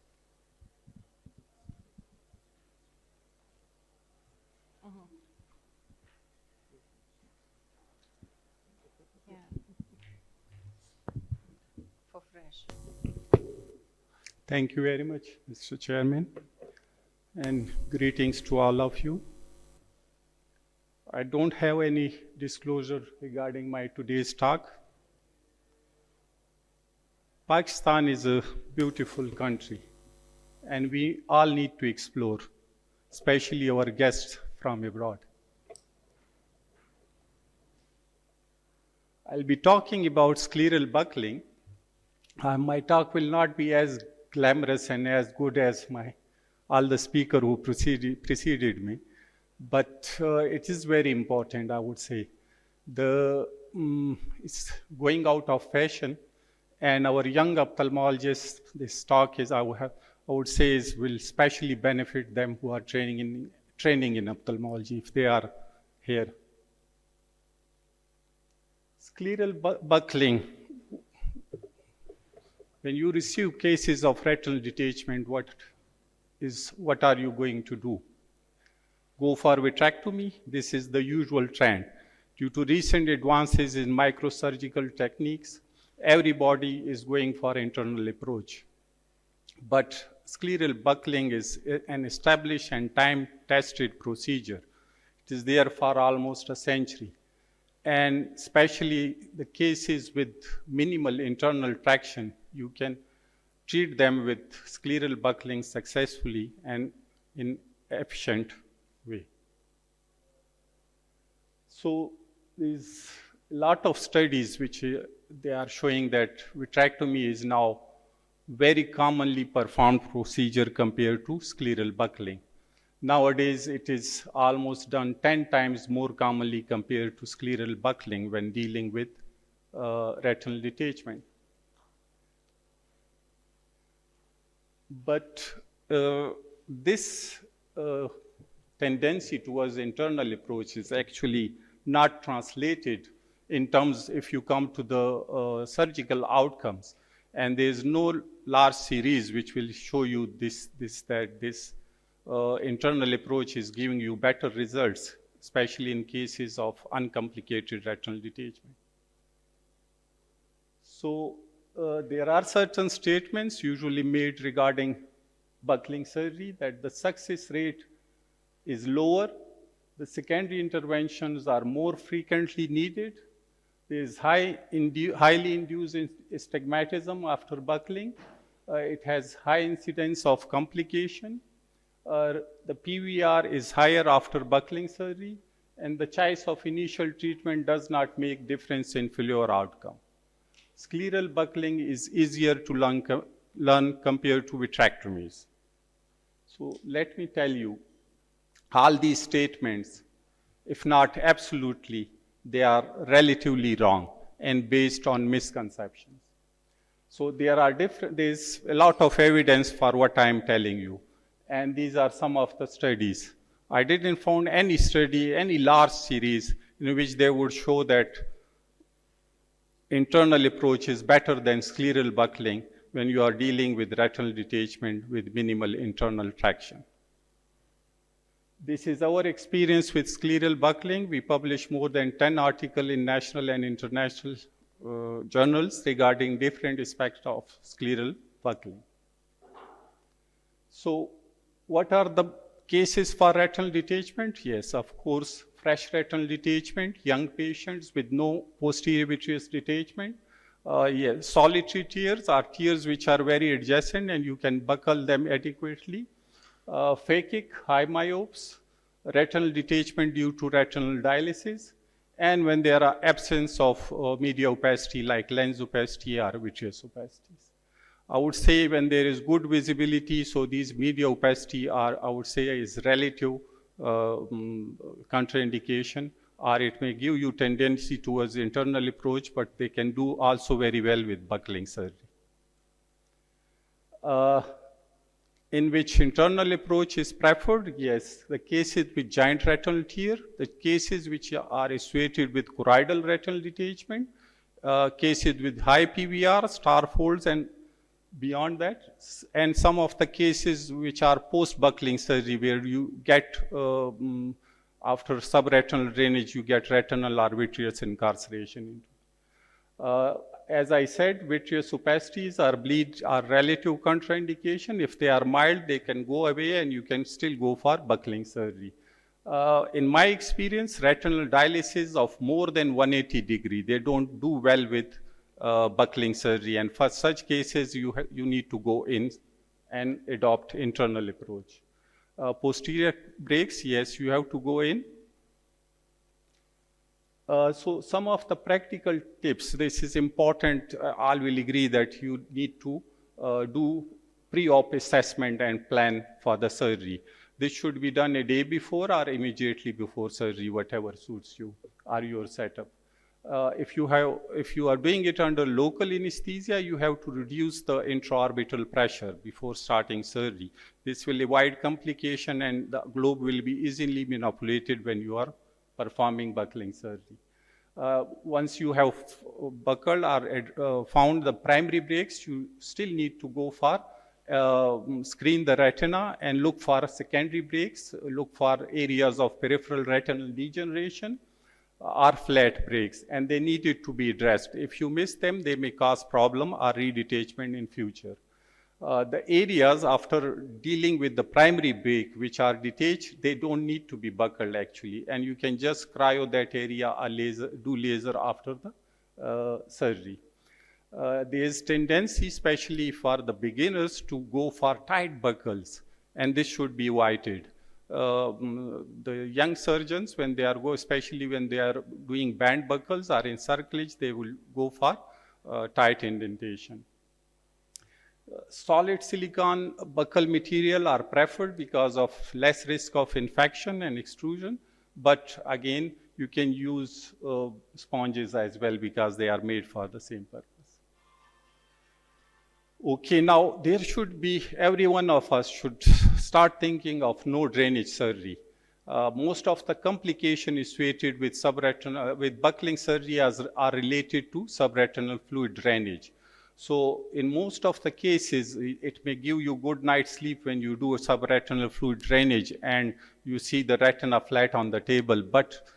For fresh. Thank you very much, Mr. Chairman, and greetings to all of you. I don't have any disclosure regarding my today's talk, Pakistan is a beautiful country, and we all need to explore, especially our guests from abroad. I'll be talking about scleral buckling. My talk will not be as glamorous and as good as all the speaker who preceded me, but it is very important, I would say. It's going out of fashion, and our young ophthalmologists, this talk is, I would say, will especially benefit them who are training in ophthalmology if they are here. Scleral buckling. When you receive cases of retinal detachment, what are you going to do? Go for vitrectomy? This is the usual trend. Due to recent advances in microsurgical techniques, everybody is going for internal approach. But scleral buckling is an established and time-tested procedure. It is there for almost a century. And especially the cases with minimal internal traction, you can treat them with scleral buckling successfully and in efficient way. So there's a lot of studies which they are showing that vitrectomy is now very commonly performed procedure compared to scleral buckling. Nowadays, it is almost done 10 times more commonly compared to scleral buckling when dealing with retinal detachment. But this tendency towards internal approach is actually not translated in terms if you come to the surgical outcomes. And there is no large series which will show you that this internal approach is giving you better results, especially in cases of uncomplicated retinal detachment. So there are certain statements usually made regarding buckling surgery that the success rate is lower, the secondary interventions are more frequently needed, there is highly induced astigmatism after buckling, it has high incidence of complication, the PVR is higher after buckling surgery, and the choice of initial treatment does not make difference in failure outcome. Scleral buckling is easier to learn compared to vitrectomies. So let me tell you, all these statements, if not absolutely, they are relatively wrong and based on misconceptions. So there's a lot of evidence for what I'm telling you. And these are some of the studies. I didn't find any study, any large series in which they would show that internal approach is better than scleral buckling when you are dealing with retinal detachment with minimal internal traction. This is our experience with scleral buckling. We published more than 10 articles in national and international journals regarding different aspects of scleral buckling. So, what are the cases for retinal detachment? Yes, of course, fresh retinal detachment, young patients with no posterior vitreous detachment. Yes, solitary tears are tears which are very adjacent and you can buckle them adequately. Phakic, high myopes, retinal detachment due to retinal dialysis, and when there are absence of media opacity like lens opacity or vitreous opacities. I would say when there is good visibility, so these media opacity are, I would say, is relative contraindication, or it may give you tendency towards internal approach, but they can do also very well with buckling surgery. In which internal approach is preferred? Yes, the cases with giant retinal tear, the cases which are associated with choroidal retinal detachment, cases with high PVR, star folds, and beyond that, and some of the cases which are post-buckling surgery where you get, after subretinal drainage, you get retinal or vitreous incarceration. As I said, vitreous opacities or bleed are relative contraindication. If they are mild, they can go away and you can still go for buckling surgery. In my experience, retinal dialysis of more than 180 degree, they don't do well with buckling surgery. And for such cases, you need to go in and adopt internal approach. Posterior breaks, yes, you have to go in. So some of the practical tips, this is important, all will agree that you need to do pre-op assessment and plan for the surgery. This should be done a day before or immediately before surgery, whatever suits you or your setup. If you are doing it under local anesthesia, you have to reduce the intraorbital pressure before starting surgery. This will avoid complication and the globe will be easily manipulated when you are performing buckling surgery. Once you have buckled or found the primary breaks, you still need to go for screen the retina and look for secondary breaks, look for areas of peripheral retinal degeneration or flat breaks, and they needed to be addressed. If you miss them, they may cause problem or redetachment in future. The areas after dealing with the primary break which are detached, they don't need to be buckled actually, and you can just cryo that area or do laser after the surgery. There is tendency, especially for the beginners, to go for tight buckles, and this should be avoided. The young surgeons, when they are especially when they are doing band buckles or encirclage, they will go for tight indentation. Solid silicon buccal material are preferred because of less risk of infection and extrusion, but again, you can use sponges as well because they are made for the same purpose. Okay, now there should be, every one of us should start thinking of no drainage surgery. Most of the complication is associated with with buckling surgery are related to subretinal fluid drainage. So in most of the cases, it may give you good night's sleep when you do a subretinal fluid drainage and you see the retina flat on the table. But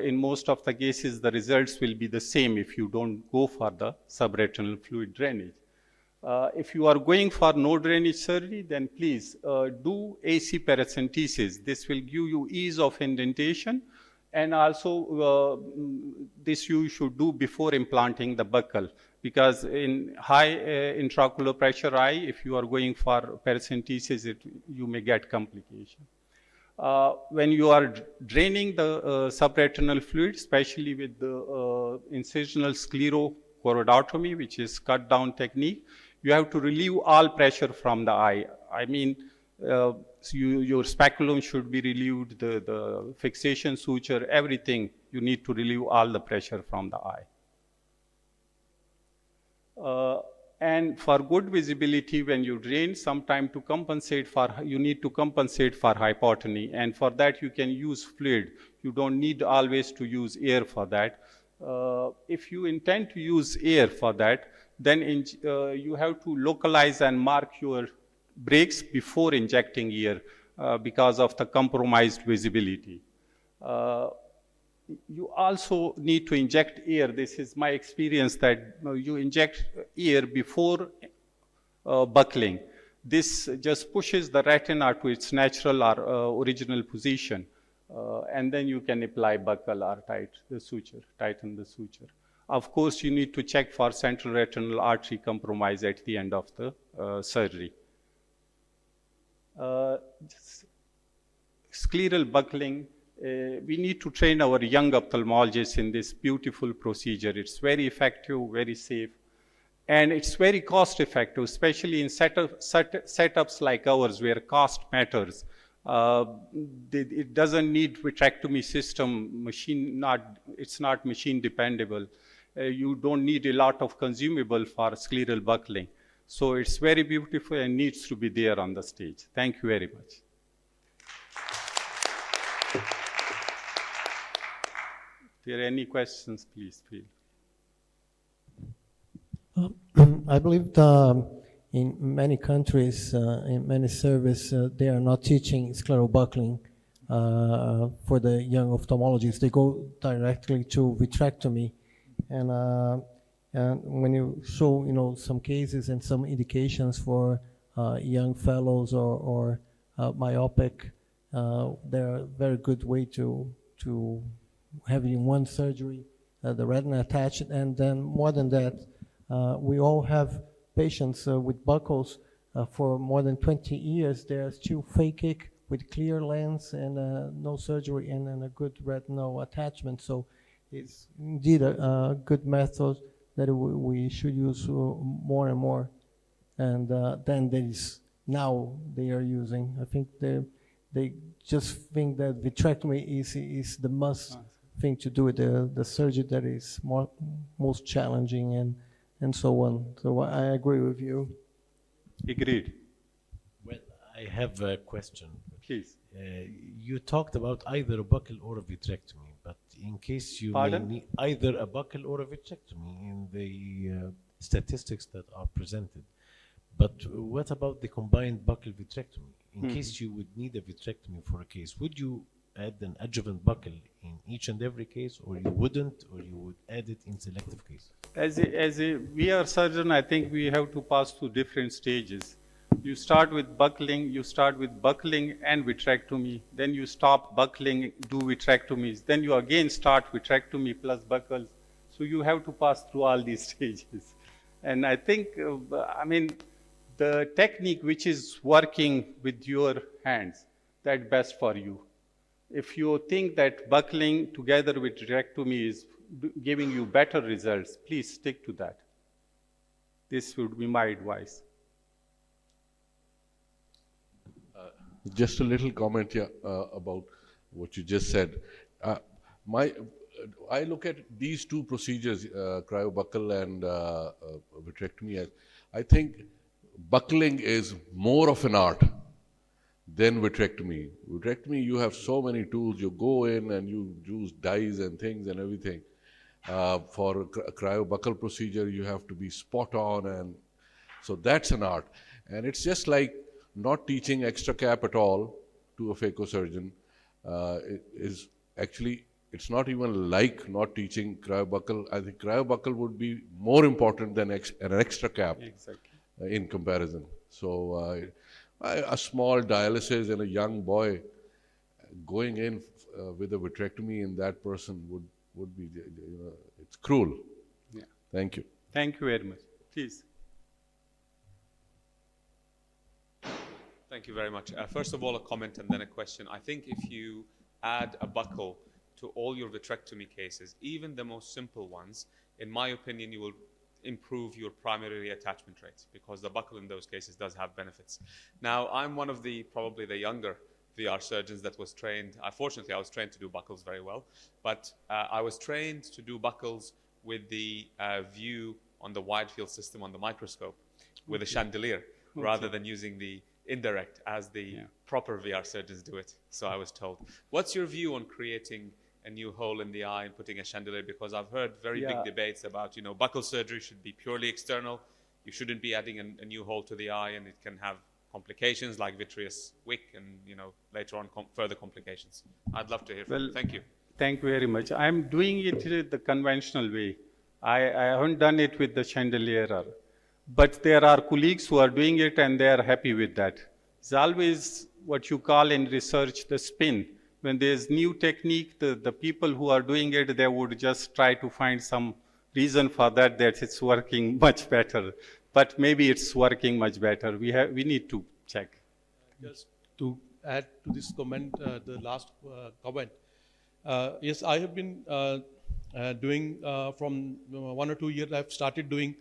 in most of the cases, the results will be the same if you don't go for the subretinal fluid drainage. If you are going for no drainage surgery, then please do AC paracentesis. This will give you ease of indentation, and also this you should do before implanting the buccal, because in high intraocular pressure eye, if you are going for paracentesis, you may get complication. When you are draining the subretinal fluid, especially with the incisional sclerochoroidotomy, which is cut down technique, you have to relieve all pressure from the eye. I mean, your speculum should be relieved, the fixation suture, everything. You need to relieve all the pressure from the eye. And for good visibility, when you drain, sometime to compensate for, you need to compensate for hypotony. And for that, you can use fluid. You don't need always to use air for that. If you intend to use air for that, then you have to localize and mark your breaks before injecting air because of the compromised visibility. You also need to inject air. This is my experience that you inject air before buckling. This just pushes the retina to its natural or original position. And then you can apply buccal or tighten the suture. Of course, you need to check for central retinal artery compromise at the end of the surgery. Scleral buckling, we need to train our young ophthalmologists in this beautiful procedure. It's very effective, very safe, and it's very cost effective, especially in setups like ours where cost matters. It doesn't need vitrectomy system, it's not machine dependable. You don't need a lot of consumable for scleral buckling. So it's very beautiful and needs to be there on the stage. Thank you very much. If there are any questions, please feel. I believe in many countries, in many services, they are not teaching scleral buckling for the young ophthalmologists. They go directly to vitrectomy. And when you show, some cases and some indications for young fellows or myopic, they're a very good way to having one surgery, the retina attached, and then more than that, We all have patients with buckles for more than 20 years. They are still phakic with clear lens and no surgery and a good retinal attachment. So it's indeed a good method that we should use more and more. And then there is now they are using. I think they just think that vitrectomy is the must thing to do, the surgery that is most challenging and so on. So I agree with you. Agreed. Well, I have a question. Please. You talked about either a buccal or a vitrectomy, but in case you Pardon? may need either a buccal or a vitrectomy in the statistics that are presented. But what about the combined buccal vitrectomy? In case you would need a vitrectomy for a case, would you add an adjuvant buccal in each and every case, or you wouldn't, or you would add it in selective cases? As a VR surgeon, I think we have to pass through different stages. You start with buckling and vitrectomy, then you stop buckling, do vitrectomies, then you again start vitrectomy plus buckles. So you have to pass through all these stages. And I think, the technique which is working with your hands, that's best for you. If you think that buckling together with vitrectomy is giving you better results, please stick to that. This would be my advice. Just a little comment here about what you just said. I look at these two procedures, cryobuckle and vitrectomy, as I think buckling is more of an art than vitrectomy. Vitrectomy, you have so many tools. You go in and you use dyes and things and everything. For a cryobuckle procedure, you have to be spot on, and so that's an art. And it's just like not teaching extra cap at all to a phacosurgeon. It's not even like not teaching cryobuckle. I think cryobuckle would be more important than an extra cap. Exactly. In comparison. So a small dialysis and a young boy going in with a vitrectomy in that person would be, it's cruel. Yeah. Thank you. Thank you very much. Please. Thank you very much. First of all, a comment and then a question. I think if you add a buckle to all your vitrectomy cases, even the most simple ones, in my opinion, you will improve your primary attachment rates, because the buckle in those cases does have benefits. Now, I'm one of probably the younger VR surgeons that was trained. Fortunately, I was trained to do buckles very well, but I was trained to do buckles with the view on the wide field system on the microscope with a chandelier, rather than using the indirect as the proper VR surgeons do it. So I was told. What's your view on creating a new hole in the eye and putting a chandelier? Because I've heard very big debates about, buccal surgery should be purely external. You shouldn't be adding a new hole to the eye, and it can have complications like vitreous wick and, later on further complications. I'd love to hear from you. Thank you. Thank you very much. I'm doing it the conventional way. I haven't done it with the chandelier. But there are colleagues who are doing it and they are happy with that. It's always what you call in research the spin. When there's new technique, the people who are doing it, they would just try to find some reason for that it's working much better. But maybe it's working much better. We need to check. Just to add to this comment, the last comment. Yes, I have been doing from 1 or 2 years. I've started doing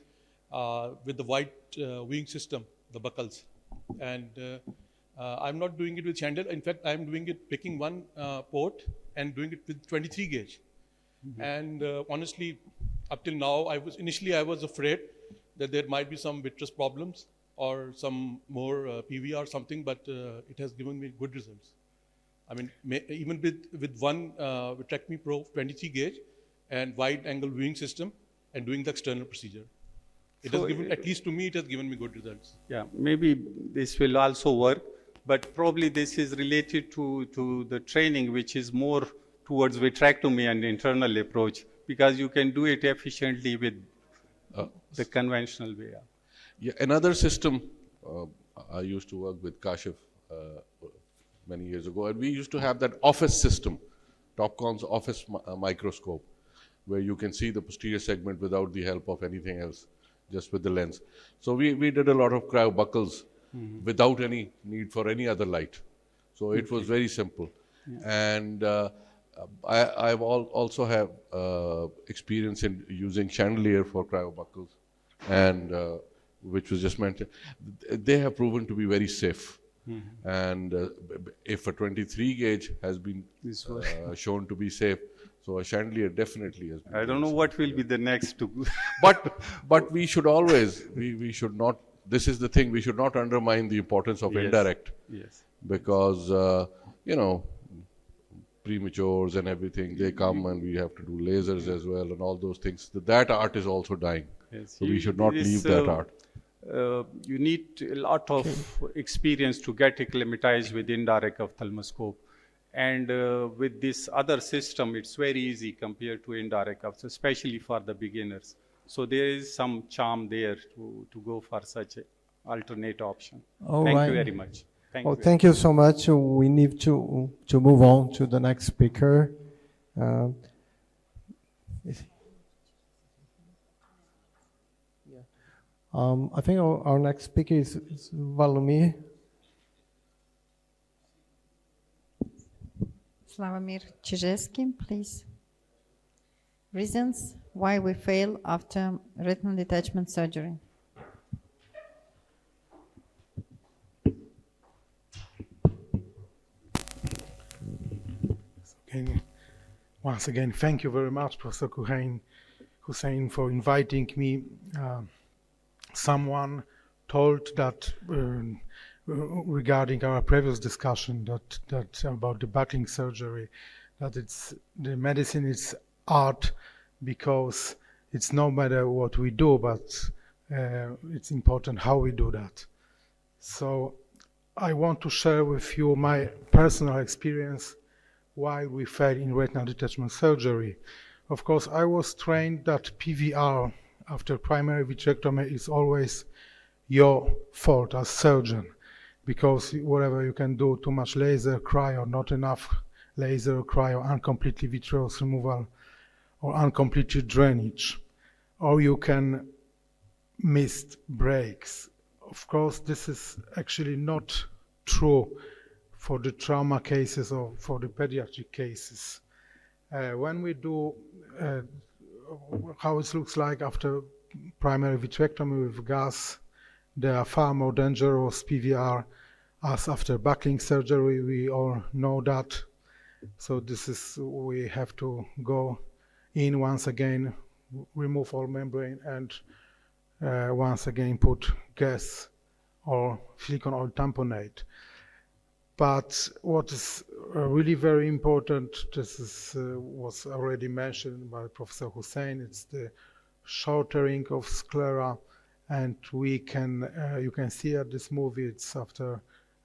with the white viewing system, the buckles, and I'm not doing it with chandelier. In fact, I'm doing it picking one port and doing it with 23 gauge. And honestly, up till now, I was afraid that there might be some vitreous problems or some more PVR or something, but it has given me good results. I mean, even with one vitrectomy probe, 23 gauge, and wide angle viewing system, and doing the external procedure. It has given, at least to me, it has given me good results. Yeah, maybe this will also work, but probably this is related to the training, which is more towards vitrectomy and internal approach, because you can do it efficiently with the conventional way. Yeah, another system, I used to work with Kashif many years ago, and we used to have that office system, Topcon's office microscope, where you can see the posterior segment without the help of anything else. just with the lens. So we did a lot of cryo buckles without any need for any other light. So it was very simple. And I've also have experience in using chandelier for cryo buckles, and which was just mentioned. They have proven to be very safe. And if a 23 gauge has been shown to be safe, so a chandelier definitely has been. I don't know what will be the next to. But we should always, we should not, this is the thing, we should not undermine the importance of indirect. Yes. Because, you know, prematures and everything, they come and we have to do lasers as well and all those things. That art is also dying. Yes. So we should not leave that art. You need a lot of experience to get acclimatized with indirect ophthalmoscope. And with this other system, it's very easy compared to indirect, especially for the beginners. So there is some charm there to go for such an alternate option. Thank you very much. Thank you so much. We need to move on to the next speaker. I think our next speaker is Valomir. Slavomir Chizhevsky, please. Reasons why we fail after retinal detachment surgery. Once again, thank you very much, Professor Hussein, for inviting me. Someone told that regarding our previous discussion that about the buckling surgery, that it's the medicine is art because it's no matter what we do, but it's important how we do that. So I want to share with you my personal experience why we fail in retinal detachment surgery. Of course, I was trained that PVR after primary vitrectomy is always your fault as surgeon, because whatever you can do, too much laser, cryo, not enough laser, cryo, incompletely vitreous removal, or incompletely drainage, or you can miss breaks. Of course, this is actually not true for the trauma cases or for the pediatric cases. When we do how it looks like after primary vitrectomy with gas, they are far more dangerous PVR as after buckling surgery. We all know that. So this is, we have to go in once again, remove all membrane, and once again put gas or silicone oil tamponade. But what is really very important, this is, was already mentioned by Professor Hussein, it's the shortening of sclera, and we can, you can see at this movie, it's after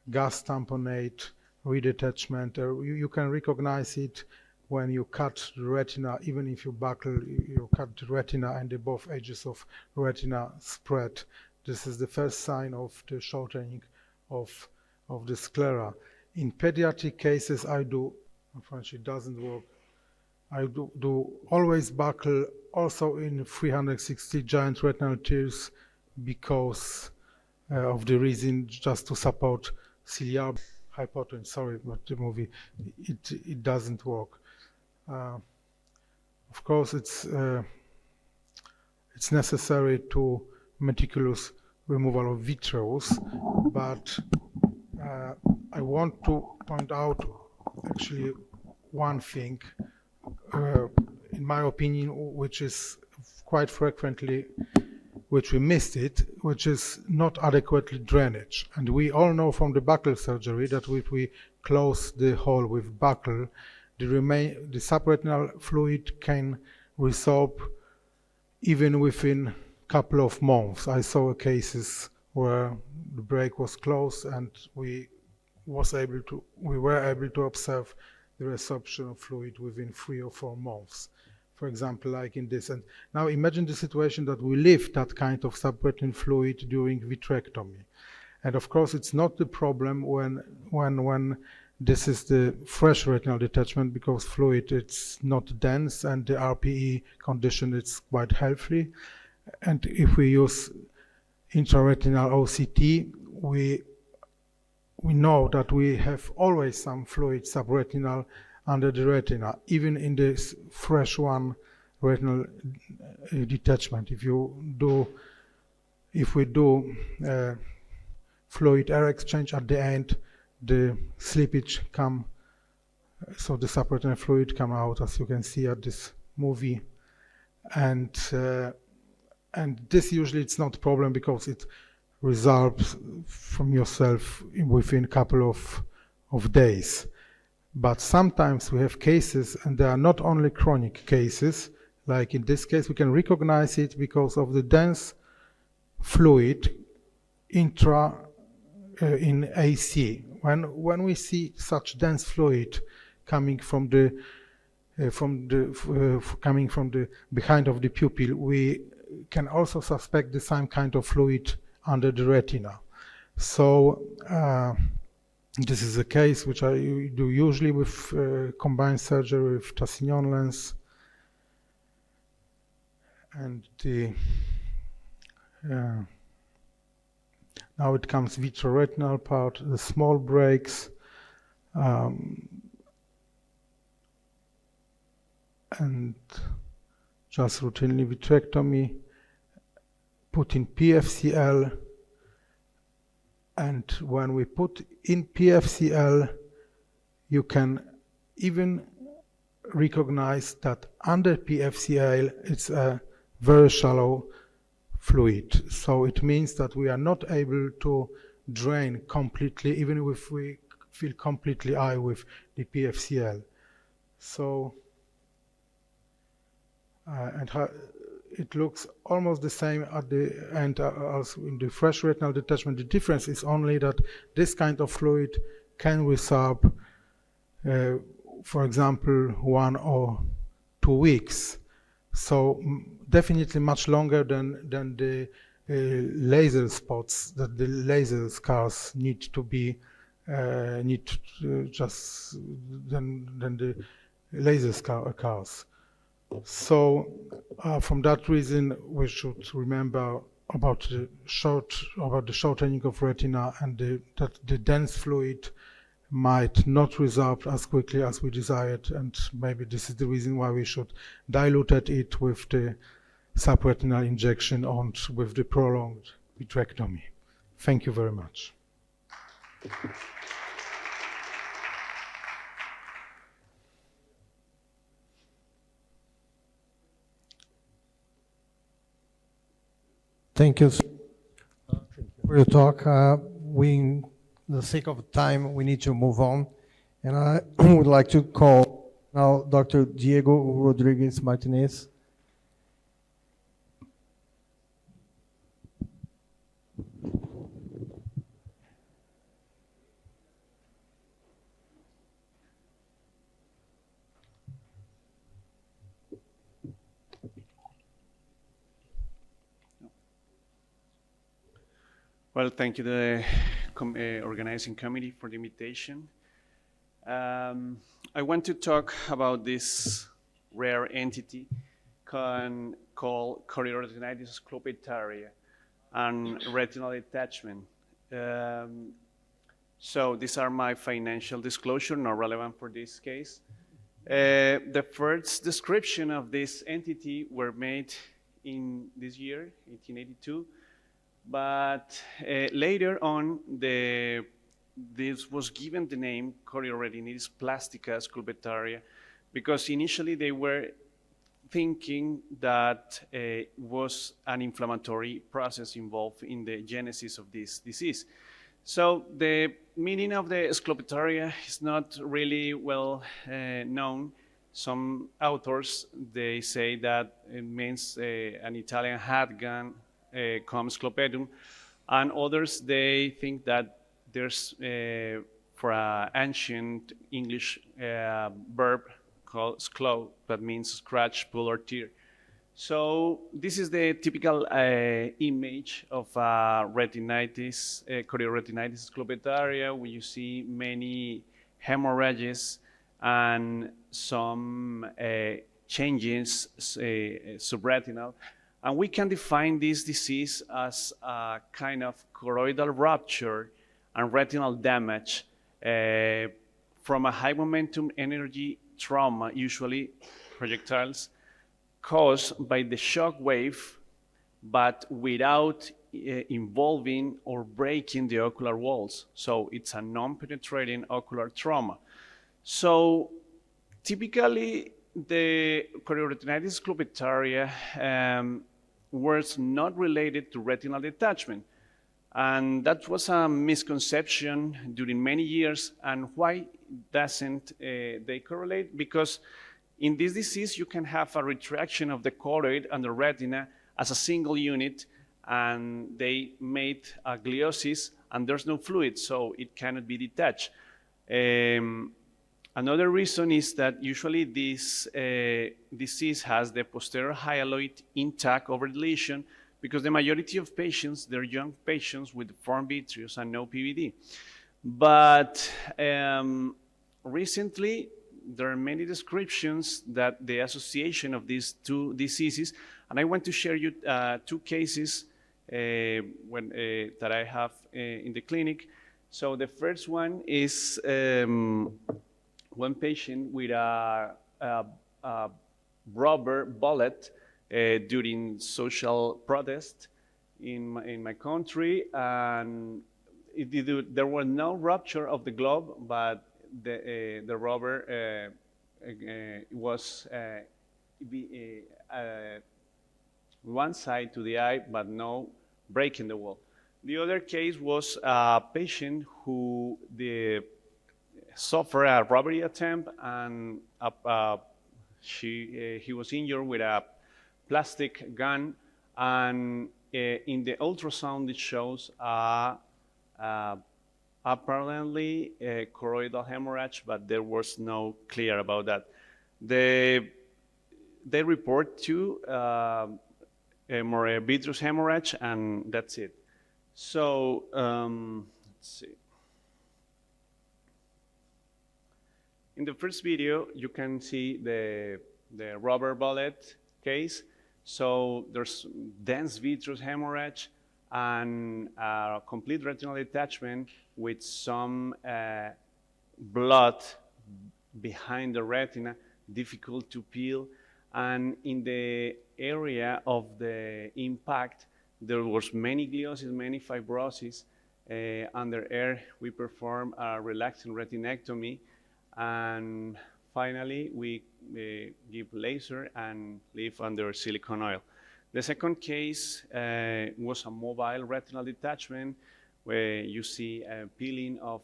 gas tamponade, redetachment. You can recognize it when you cut the retina, even if you buckle, you cut the retina and the both edges of retina spread. This is the first sign of the shortening of the sclera. In pediatric cases, I do, unfortunately it doesn't work, I do always buckle also in 360 giant retinal tears because of the reason just to support ciliar hypotenuse. Sorry, but the movie, it doesn't work. Of course, it's necessary to meticulous removal of vitreous, but I want to point out actually one thing, in my opinion, which is quite frequently, which we missed it, which is not adequately drainage. And we all know from the buckle surgery that if we close the hole with buckle, the subretinal fluid can resorb even within a couple of months. I saw cases where the break was closed and we were able to observe the resorption of fluid within 3 or 4 months. For example, like in this. And now imagine the situation that we leave that kind of subretinal fluid during vitrectomy. And of course, it's not the problem when this is the fresh retinal detachment, because fluid, it's not dense and the RPE condition is quite healthy. And if we use intraretinal OCT, we know that we have always some fluid subretinal under the retina, even in this fresh one retinal detachment. If we do fluid air exchange at the end, the slippage come, so the subretinal fluid come out, as you can see at this movie, and this usually it's not a problem because it resolves from yourself within a couple of days. But sometimes we have cases, and they are not only chronic cases, like in this case, we can recognize it because of the dense fluid in AC. When we see such dense fluid coming from the behind of the pupil, we can also suspect the same kind of fluid under the retina. So this is a case which I do usually with combined surgery with Tassignon lens. And now it comes vitreoretinal part, the small breaks, and just routinely vitrectomy, put in PFCL, and when we put in PFCL, you can even recognize that under PFCL it's a very shallow fluid. So it means that we are not able to drain completely, even if we feel completely eye with the PFCL. So, it looks almost the same at the end as in the fresh retinal detachment. The difference is only that this kind of fluid can resorb, for example, 1 or 2 weeks. So definitely much longer than the laser spots, that the laser scars need to be just than the laser scars. So from that reason, we should remember about the shortening of retina, and that the dense fluid might not resorb as quickly as we desired, and maybe this is the reason why we should dilute it with the subretinal injection and with the prolonged vitrectomy. Thank you very much. Thank you for your talk. For the sake of time, we need to move on. And I would like to call now Dr. Diego Rodriguez Martinez. Well, thank you, the organizing committee, for the invitation. I want to talk about this rare entity called chorioretinitis scleroticaria and retinal detachment. So these are my financial disclosure, not relevant for this case. The first description of this entity were made in this year, 1882. But later on, this was given the name chorioretinitis plastica scleroticaria, because initially they were thinking that it was an inflammatory process involved in the genesis of this disease. So the meaning of the scleroticaria is not really well known. Some authors, they say that it means an Italian hat gun, cum sclopedum, and others, they think that there's for an ancient English verb called sclo, that means scratch, pull, or tear. So this is the typical image of retinitis, chorioretinitis scleroticaria, where you see many hemorrhages and some changes subretinal. And we can define this disease as a kind of choroidal rupture and retinal damage from a high momentum energy trauma, usually projectiles, caused by the shock wave, but without involving or breaking the ocular walls. So it's a non-penetrating ocular trauma. So typically, the chorioretinitis globetaria was not related to retinal detachment. And that was a misconception during many years. And why doesn't they correlate? Because in this disease, you can have a retraction of the choroid and the retina as a single unit, and they made a gliosis, and there's no fluid, so it cannot be detached. Another reason is that usually this disease has the posterior hyaloid intact over the lesion, because the majority of patients, they're young patients with deformed vitreous and no PVD. But recently, there are many descriptions that the association of these two diseases, and I want to share you two cases that I have in the clinic. So the first one is one patient with a rubber bullet during social protest in my country, and there was no rupture of the globe, but the rubber was one side to the eye, but no break in the wall. The other case was a patient who suffered a robbery attempt, and he was injured with a plastic gun, and in the ultrasound it shows apparently a choroidal hemorrhage, but there was no clear about that. They report to a more vitreous hemorrhage, and that's it. So let's see. In the first video, you can see the rubber bullet case. So there's dense vitreous hemorrhage and a complete retinal detachment with some blood behind the retina, difficult to peel. And in the area of the impact, there was many gliosis, many fibrosis. Under air, we perform a relaxing retinectomy. And finally, we give laser and leave under silicone oil. The second case was a mobile retinal detachment, where you see a peeling of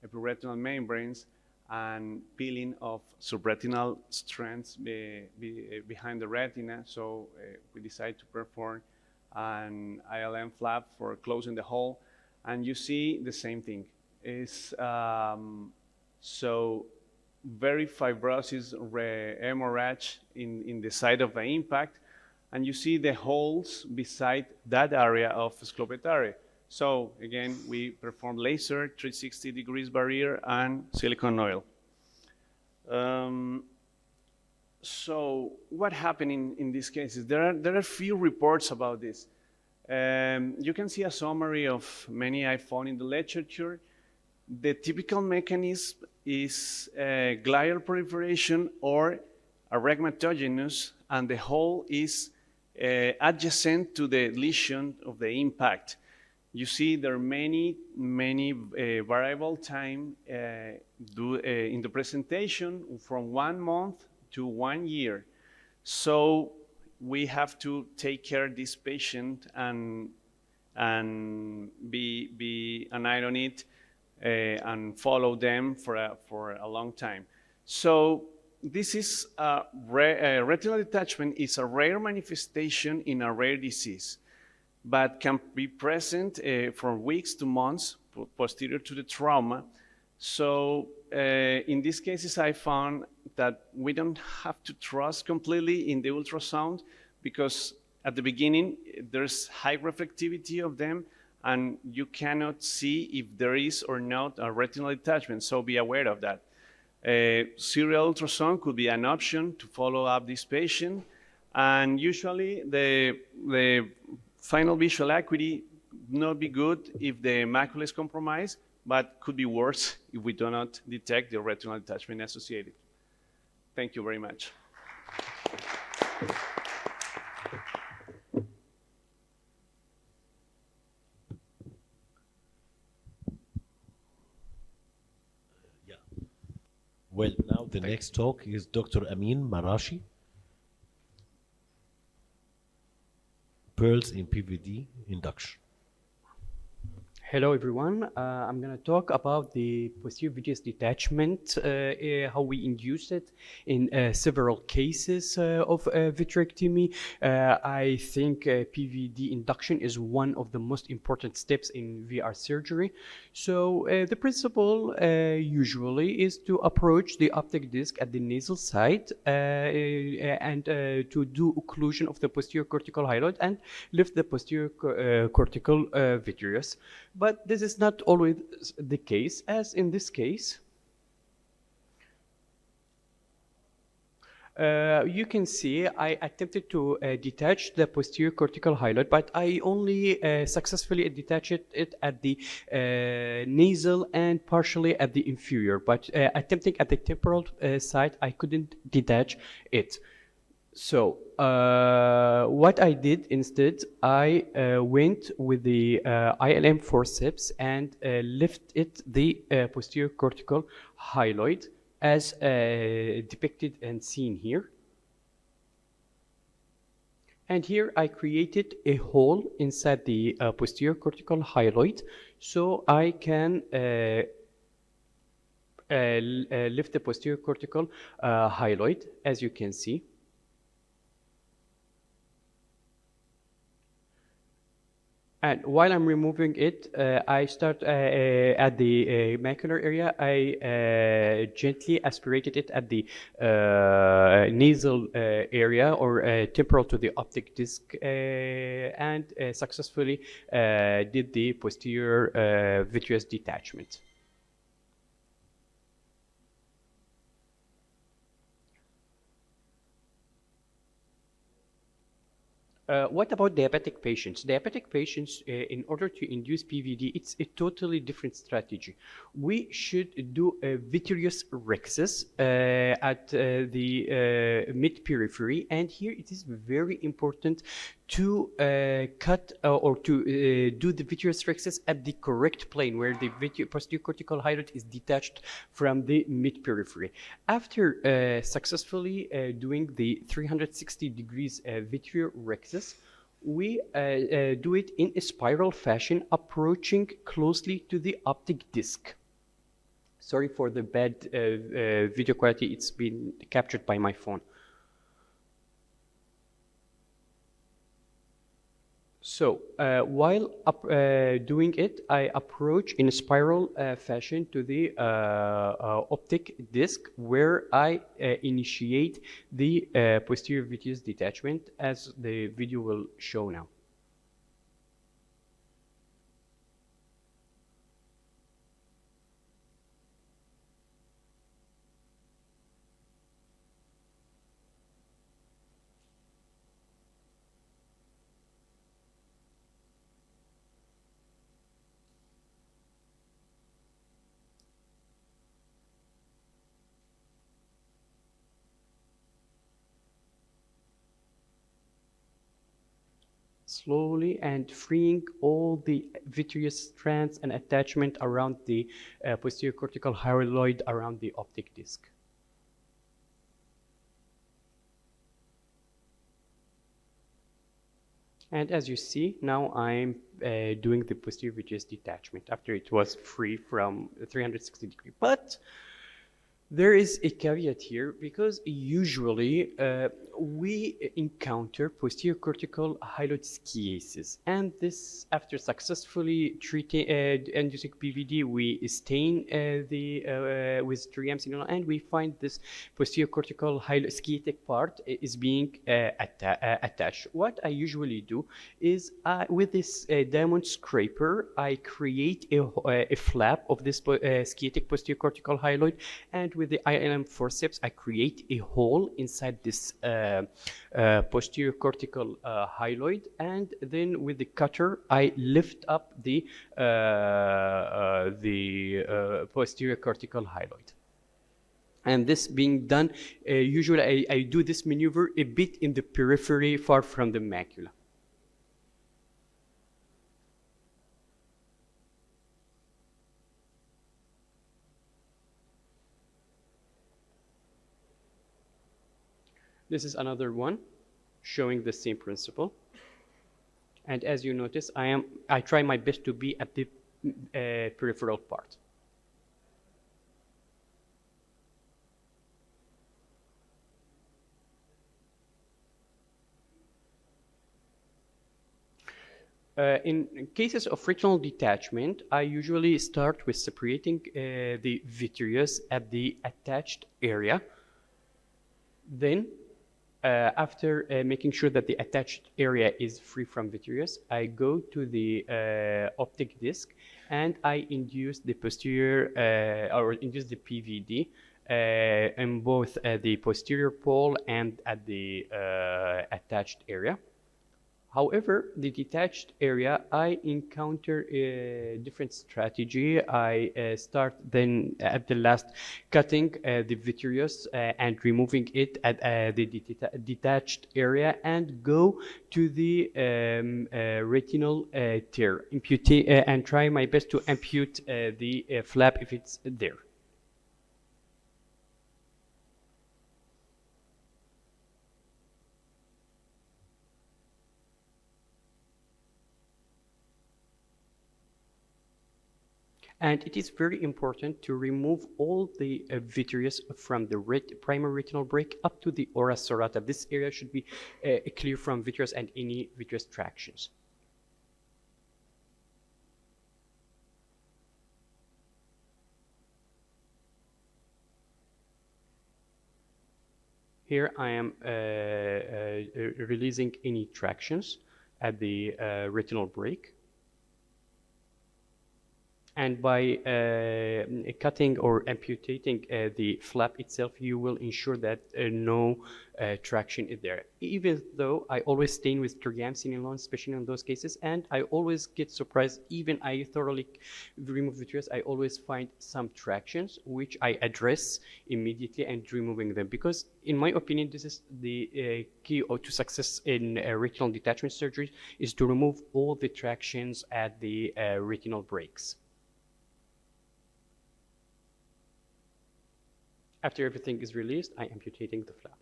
epiretinal membranes and peeling of subretinal strands behind the retina. So we decided to perform an ILM flap for closing the hole. And you see the same thing. It's so very fibrosis hemorrhage in the site of the impact, and you see the holes beside that area of sclopetary. So again, we perform laser, 360 degrees barrier, and silicone oil. So what happened in these cases? There are few reports about this. You can see a summary of many I found in the literature. The typical mechanism is glial proliferation or arachmatogenous, and the hole is adjacent to the lesion of the impact. You see there are many variable time in the presentation from 1 month to 1 year. So we have to take care of this patient and be an eye on it and follow them for a long time. So this is retinal detachment is a rare manifestation in a rare disease, but can be present from weeks to months posterior to the trauma. So in these cases, I found that we don't have to trust completely in the ultrasound, because at the beginning, there's high reflectivity of them, and you cannot see if there is or not a retinal detachment, so be aware of that. Serial ultrasound could be an option to follow up this patient, And usually the final visual acuity not be good if the macula is compromised, but could be worse if we do not detect the retinal detachment associated. Thank you very much. Well, now the next talk is Dr. Amin Marashi. Pearls in PVD induction. Hello everyone, I'm going to talk about the posterior vitreous detachment, how we induce it in several cases of vitrectomy. I think PVD induction is one of the most important steps in VR surgery. So the principle usually is to approach the optic disc at the nasal side and to do occlusion of the posterior cortical hyaloid and lift the posterior cortical vitreous. But this is not always the case, as in this case. You can see I attempted to detach the posterior cortical hyaloid, but I only successfully detached it at the nasal and partially at the inferior. But attempting at the temporal side, I couldn't detach it. So what I did instead, I went with the ILM forceps and lifted the posterior cortical hyaloid as depicted and seen here. And here I created a hole inside the posterior cortical hyaloid so I can lift the posterior cortical hyaloid, as you can see. And while I'm removing it, I start at the macular area. I gently aspirated it at the nasal area or temporal to the optic disc and successfully did the posterior vitreous detachment. What about diabetic patients? Diabetic patients, in order to induce PVD, it's a totally different strategy. We should do a vitreous rhexis at the mid-periphery, and here it is very important to cut or to do the vitreous rhexis at the correct plane where the posterior cortical hyaloid is detached from the mid-periphery. After successfully doing the 360 degrees vitreous rhexis, we do it in a spiral fashion, approaching closely to the optic disc. Sorry for the bad video quality, it's been captured by my phone. So while doing it, I approach in a spiral fashion to the optic disc where I initiate the posterior vitreous detachment, as the video will show now. Slowly and freeing all the vitreous strands and attachment around the posterior cortical hyaloid around the optic disc. And as you see, now I'm doing the posterior vitreous detachment after it was free from 360 degree. But there is a caveat here, because usually we encounter posterior cortical hyaloid schiasis, and this, after successfully treating inducing PVD, we stain with triamcinolone, and we find this posterior cortical hyaloid schiatic part is being attached. What I usually do is with this diamond scraper, I create a flap of this schiatic posterior cortical hyaloid, and with with the ILM forceps, I create a hole inside this posterior cortical hyaloid, and then with the cutter, I lift up the posterior cortical hyaloid. And this being done, usually I do this maneuver a bit in the periphery, far from the macula. This is another one showing the same principle. And as you notice, I try my best to be at the peripheral part. In cases of retinal detachment, I usually start with separating the vitreous at the attached area. Then, after making sure that the attached area is free from vitreous, I go to the optic disc and I induce the posterior or induce the PVD in both the posterior pole and at the attached area. However, the detached area, I encounter a different strategy. I start then at the last cutting the vitreous and removing it at the detached area and go to the retinal tear, and try my best to ampute the flap if it's there. And it is very important to remove all the vitreous from the primary retinal break up to the ora serrata. This area should be clear from vitreous and any vitreous tractions. Here I am releasing any tractions at the retinal break. And by cutting or amputating the flap itself, you will ensure that no traction is there. Even though I always stain with tergamsine alone, especially in those cases, and I always get surprised, even I thoroughly remove vitreous, I always find some tractions, which I address immediately and removing them. Because in my opinion, this is the key to success in retinal detachment surgery, is to remove all the tractions at the retinal breaks. After everything is released, I am amputating the flap.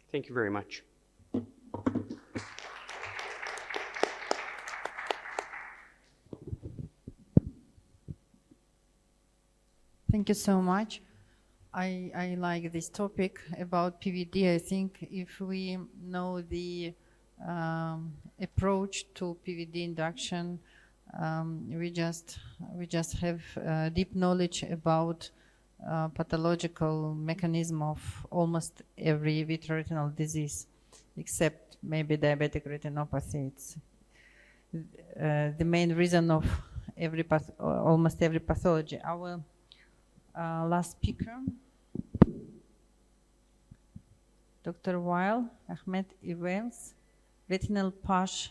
Thank you very much. Thank you so much. I like this topic about PVD. I think if we know the approach to PVD induction, we just have deep knowledge about pathological mechanism of almost every vitreoretinal disease, except maybe diabetic retinopathy. It's the main reason of almost every pathology. Our last speaker, Dr. Weil Ahmed Ivels, retinal PACRS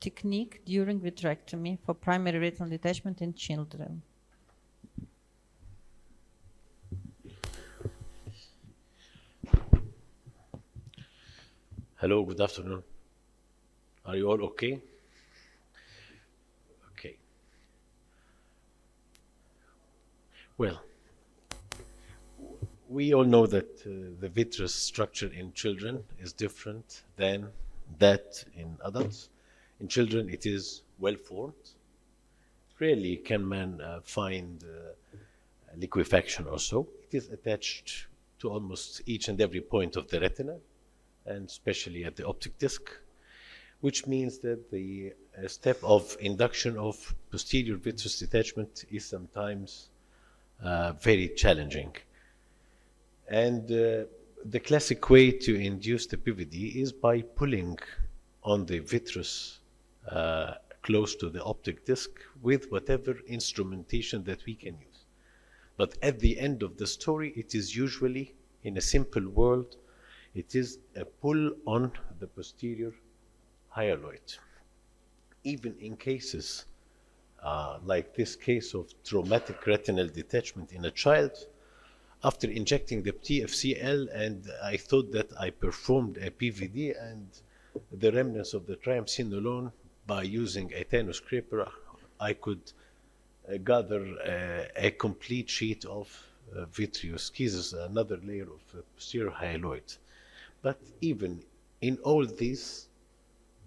technique during vitrectomy for primary retinal detachment in children. Hello, good afternoon. Are you all okay? Okay. Well, we all know that the vitreous structure in children is different than that in adults. In children, it is well formed. Rarely can man find liquefaction or so. It is attached to almost each and every point of the retina, and especially at the optic disc, which means that the step of induction of posterior vitreous detachment is sometimes very challenging. And the classic way to induce the PVD is by pulling on the vitreous close to the optic disc with whatever instrumentation that we can use. But at the end of the story, it is usually, in a simple world, it is a pull on the posterior hyaloid. Even in cases like this case of traumatic retinal detachment in a child, after injecting the TFCL, and I thought that I performed a PVD and the remnants of the triamcinolone by using a Thanos scraper, I could gather a complete sheet of vitreous cases, another layer of posterior hyaloid. But even in all these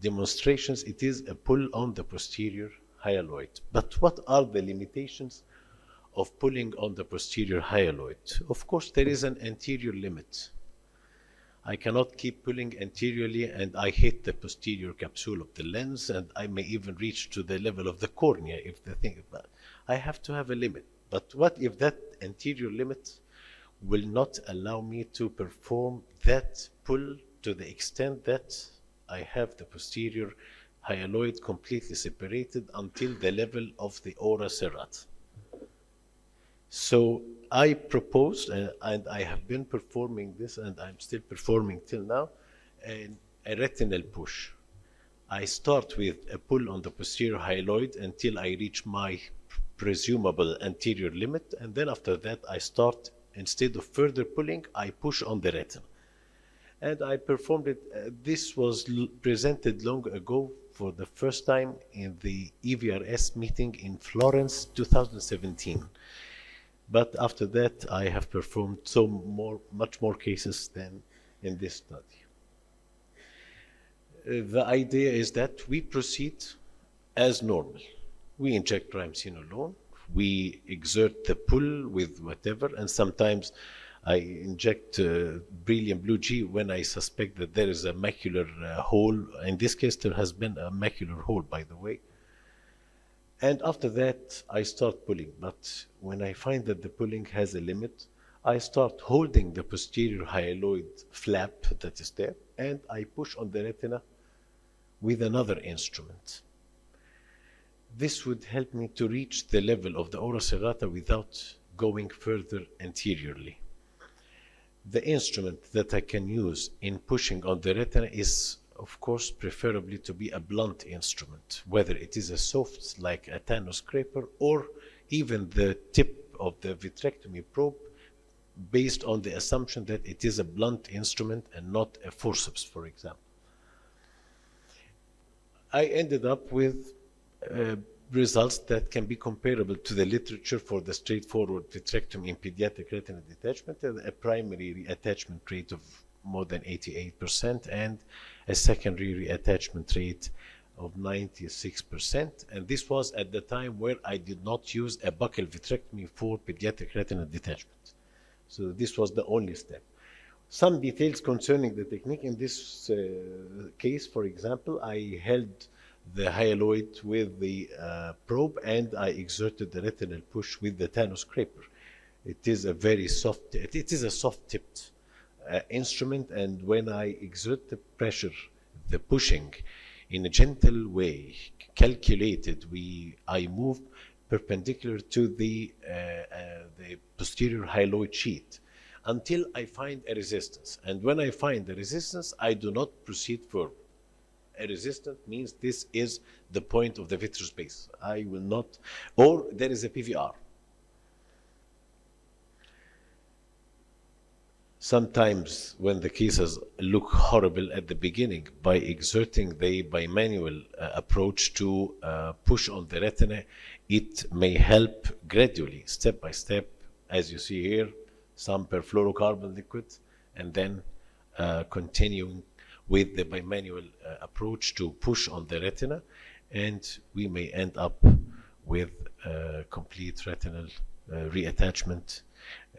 demonstrations, it is a pull on the posterior hyaloid. But what are the limitations of pulling on the posterior hyaloid? Of course, there is an anterior limit. I cannot keep pulling anteriorly and I hit the posterior capsule of the lens, and I may even reach to the level of the cornea if the thing, but I have to have a limit. But what if that anterior limit will not allow me to perform that pull to the extent that I have the posterior hyaloid completely separated until the level of the ora serrata? So I proposed, and I have been performing this, and I'm still performing till now, a retinal push. I start with a pull on the posterior hyaloid until I reach my presumable anterior limit, and then after that I start, instead of further pulling, I push on the retina. And I performed it. This was presented long ago for the first time in the EVRS meeting in Florence, 2017. But after that, I have performed much more cases than in this study. The idea is that we proceed as normal. We inject triamcinolone, we exert the pull with whatever, and sometimes I inject beryllium blue G when I suspect that there is a macular hole. In this case, there has been a macular hole, by the way. And after that, I start pulling. But when I find that the pulling has a limit, I start holding the posterior hyaloid flap that is there, and I push on the retina with another instrument. This would help me to reach the level of the ora serrata without going further anteriorly. The instrument that I can use in pushing on the retina is, of course, preferably to be a blunt instrument, whether it is a soft like a Thanos scraper or even the tip of the vitrectomy probe, based on the assumption that it is a blunt instrument and not a forceps, for example. I ended up with results that can be comparable to the literature for the straightforward vitrectomy in pediatric retinal detachment, a primary reattachment rate of more than 88% and a secondary reattachment rate of 96%. And this was at the time where I did not use a buccal vitrectomy for pediatric retinal detachment. So this was the only step. Some details concerning the technique. In this case, for example, I held the hyaloid with the probe and I exerted the retinal push with the Thanos scraper. It is a very soft, it is a soft-tipped instrument, and when I exert the pressure, the pushing, in a gentle way, calculated, I move perpendicular to the posterior hyaloid sheet until I find a resistance. And when I find the resistance, I do not proceed further. A resistance means this is the point of the vitreous base. I will not, or there is a PVR. Sometimes when the cases look horrible at the beginning, by exerting the bimanual approach to push on the retina, it may help gradually, step by step, as you see here, some perfluorocarbon liquid, and then continuing with the bimanual approach to push on the retina, and we may end up with complete retinal reattachment.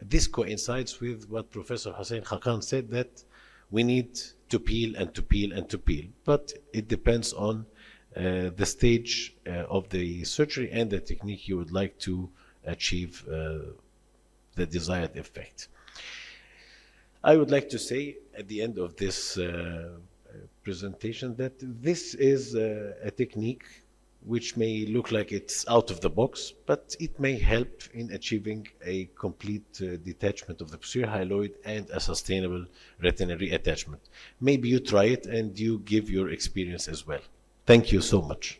This coincides with what Professor Hussein Khakan said, that we need to peel and to peel and to peel, but it depends on the stage of the surgery and the technique you would like to achieve the desired effect. I would like to say at the end of this presentation that this is a technique which may look like it's out of the box, but it may help in achieving a complete detachment of the posterior hyaloid and a sustainable retinal reattachment. Maybe you try it and you give your experience as well. Thank you so much.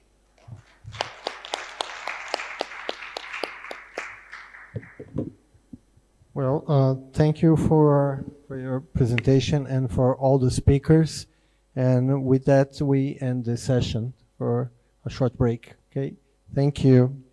Well, thank you for your presentation and for all the speakers. And with that, we end the session for a short break. Okay, thank you.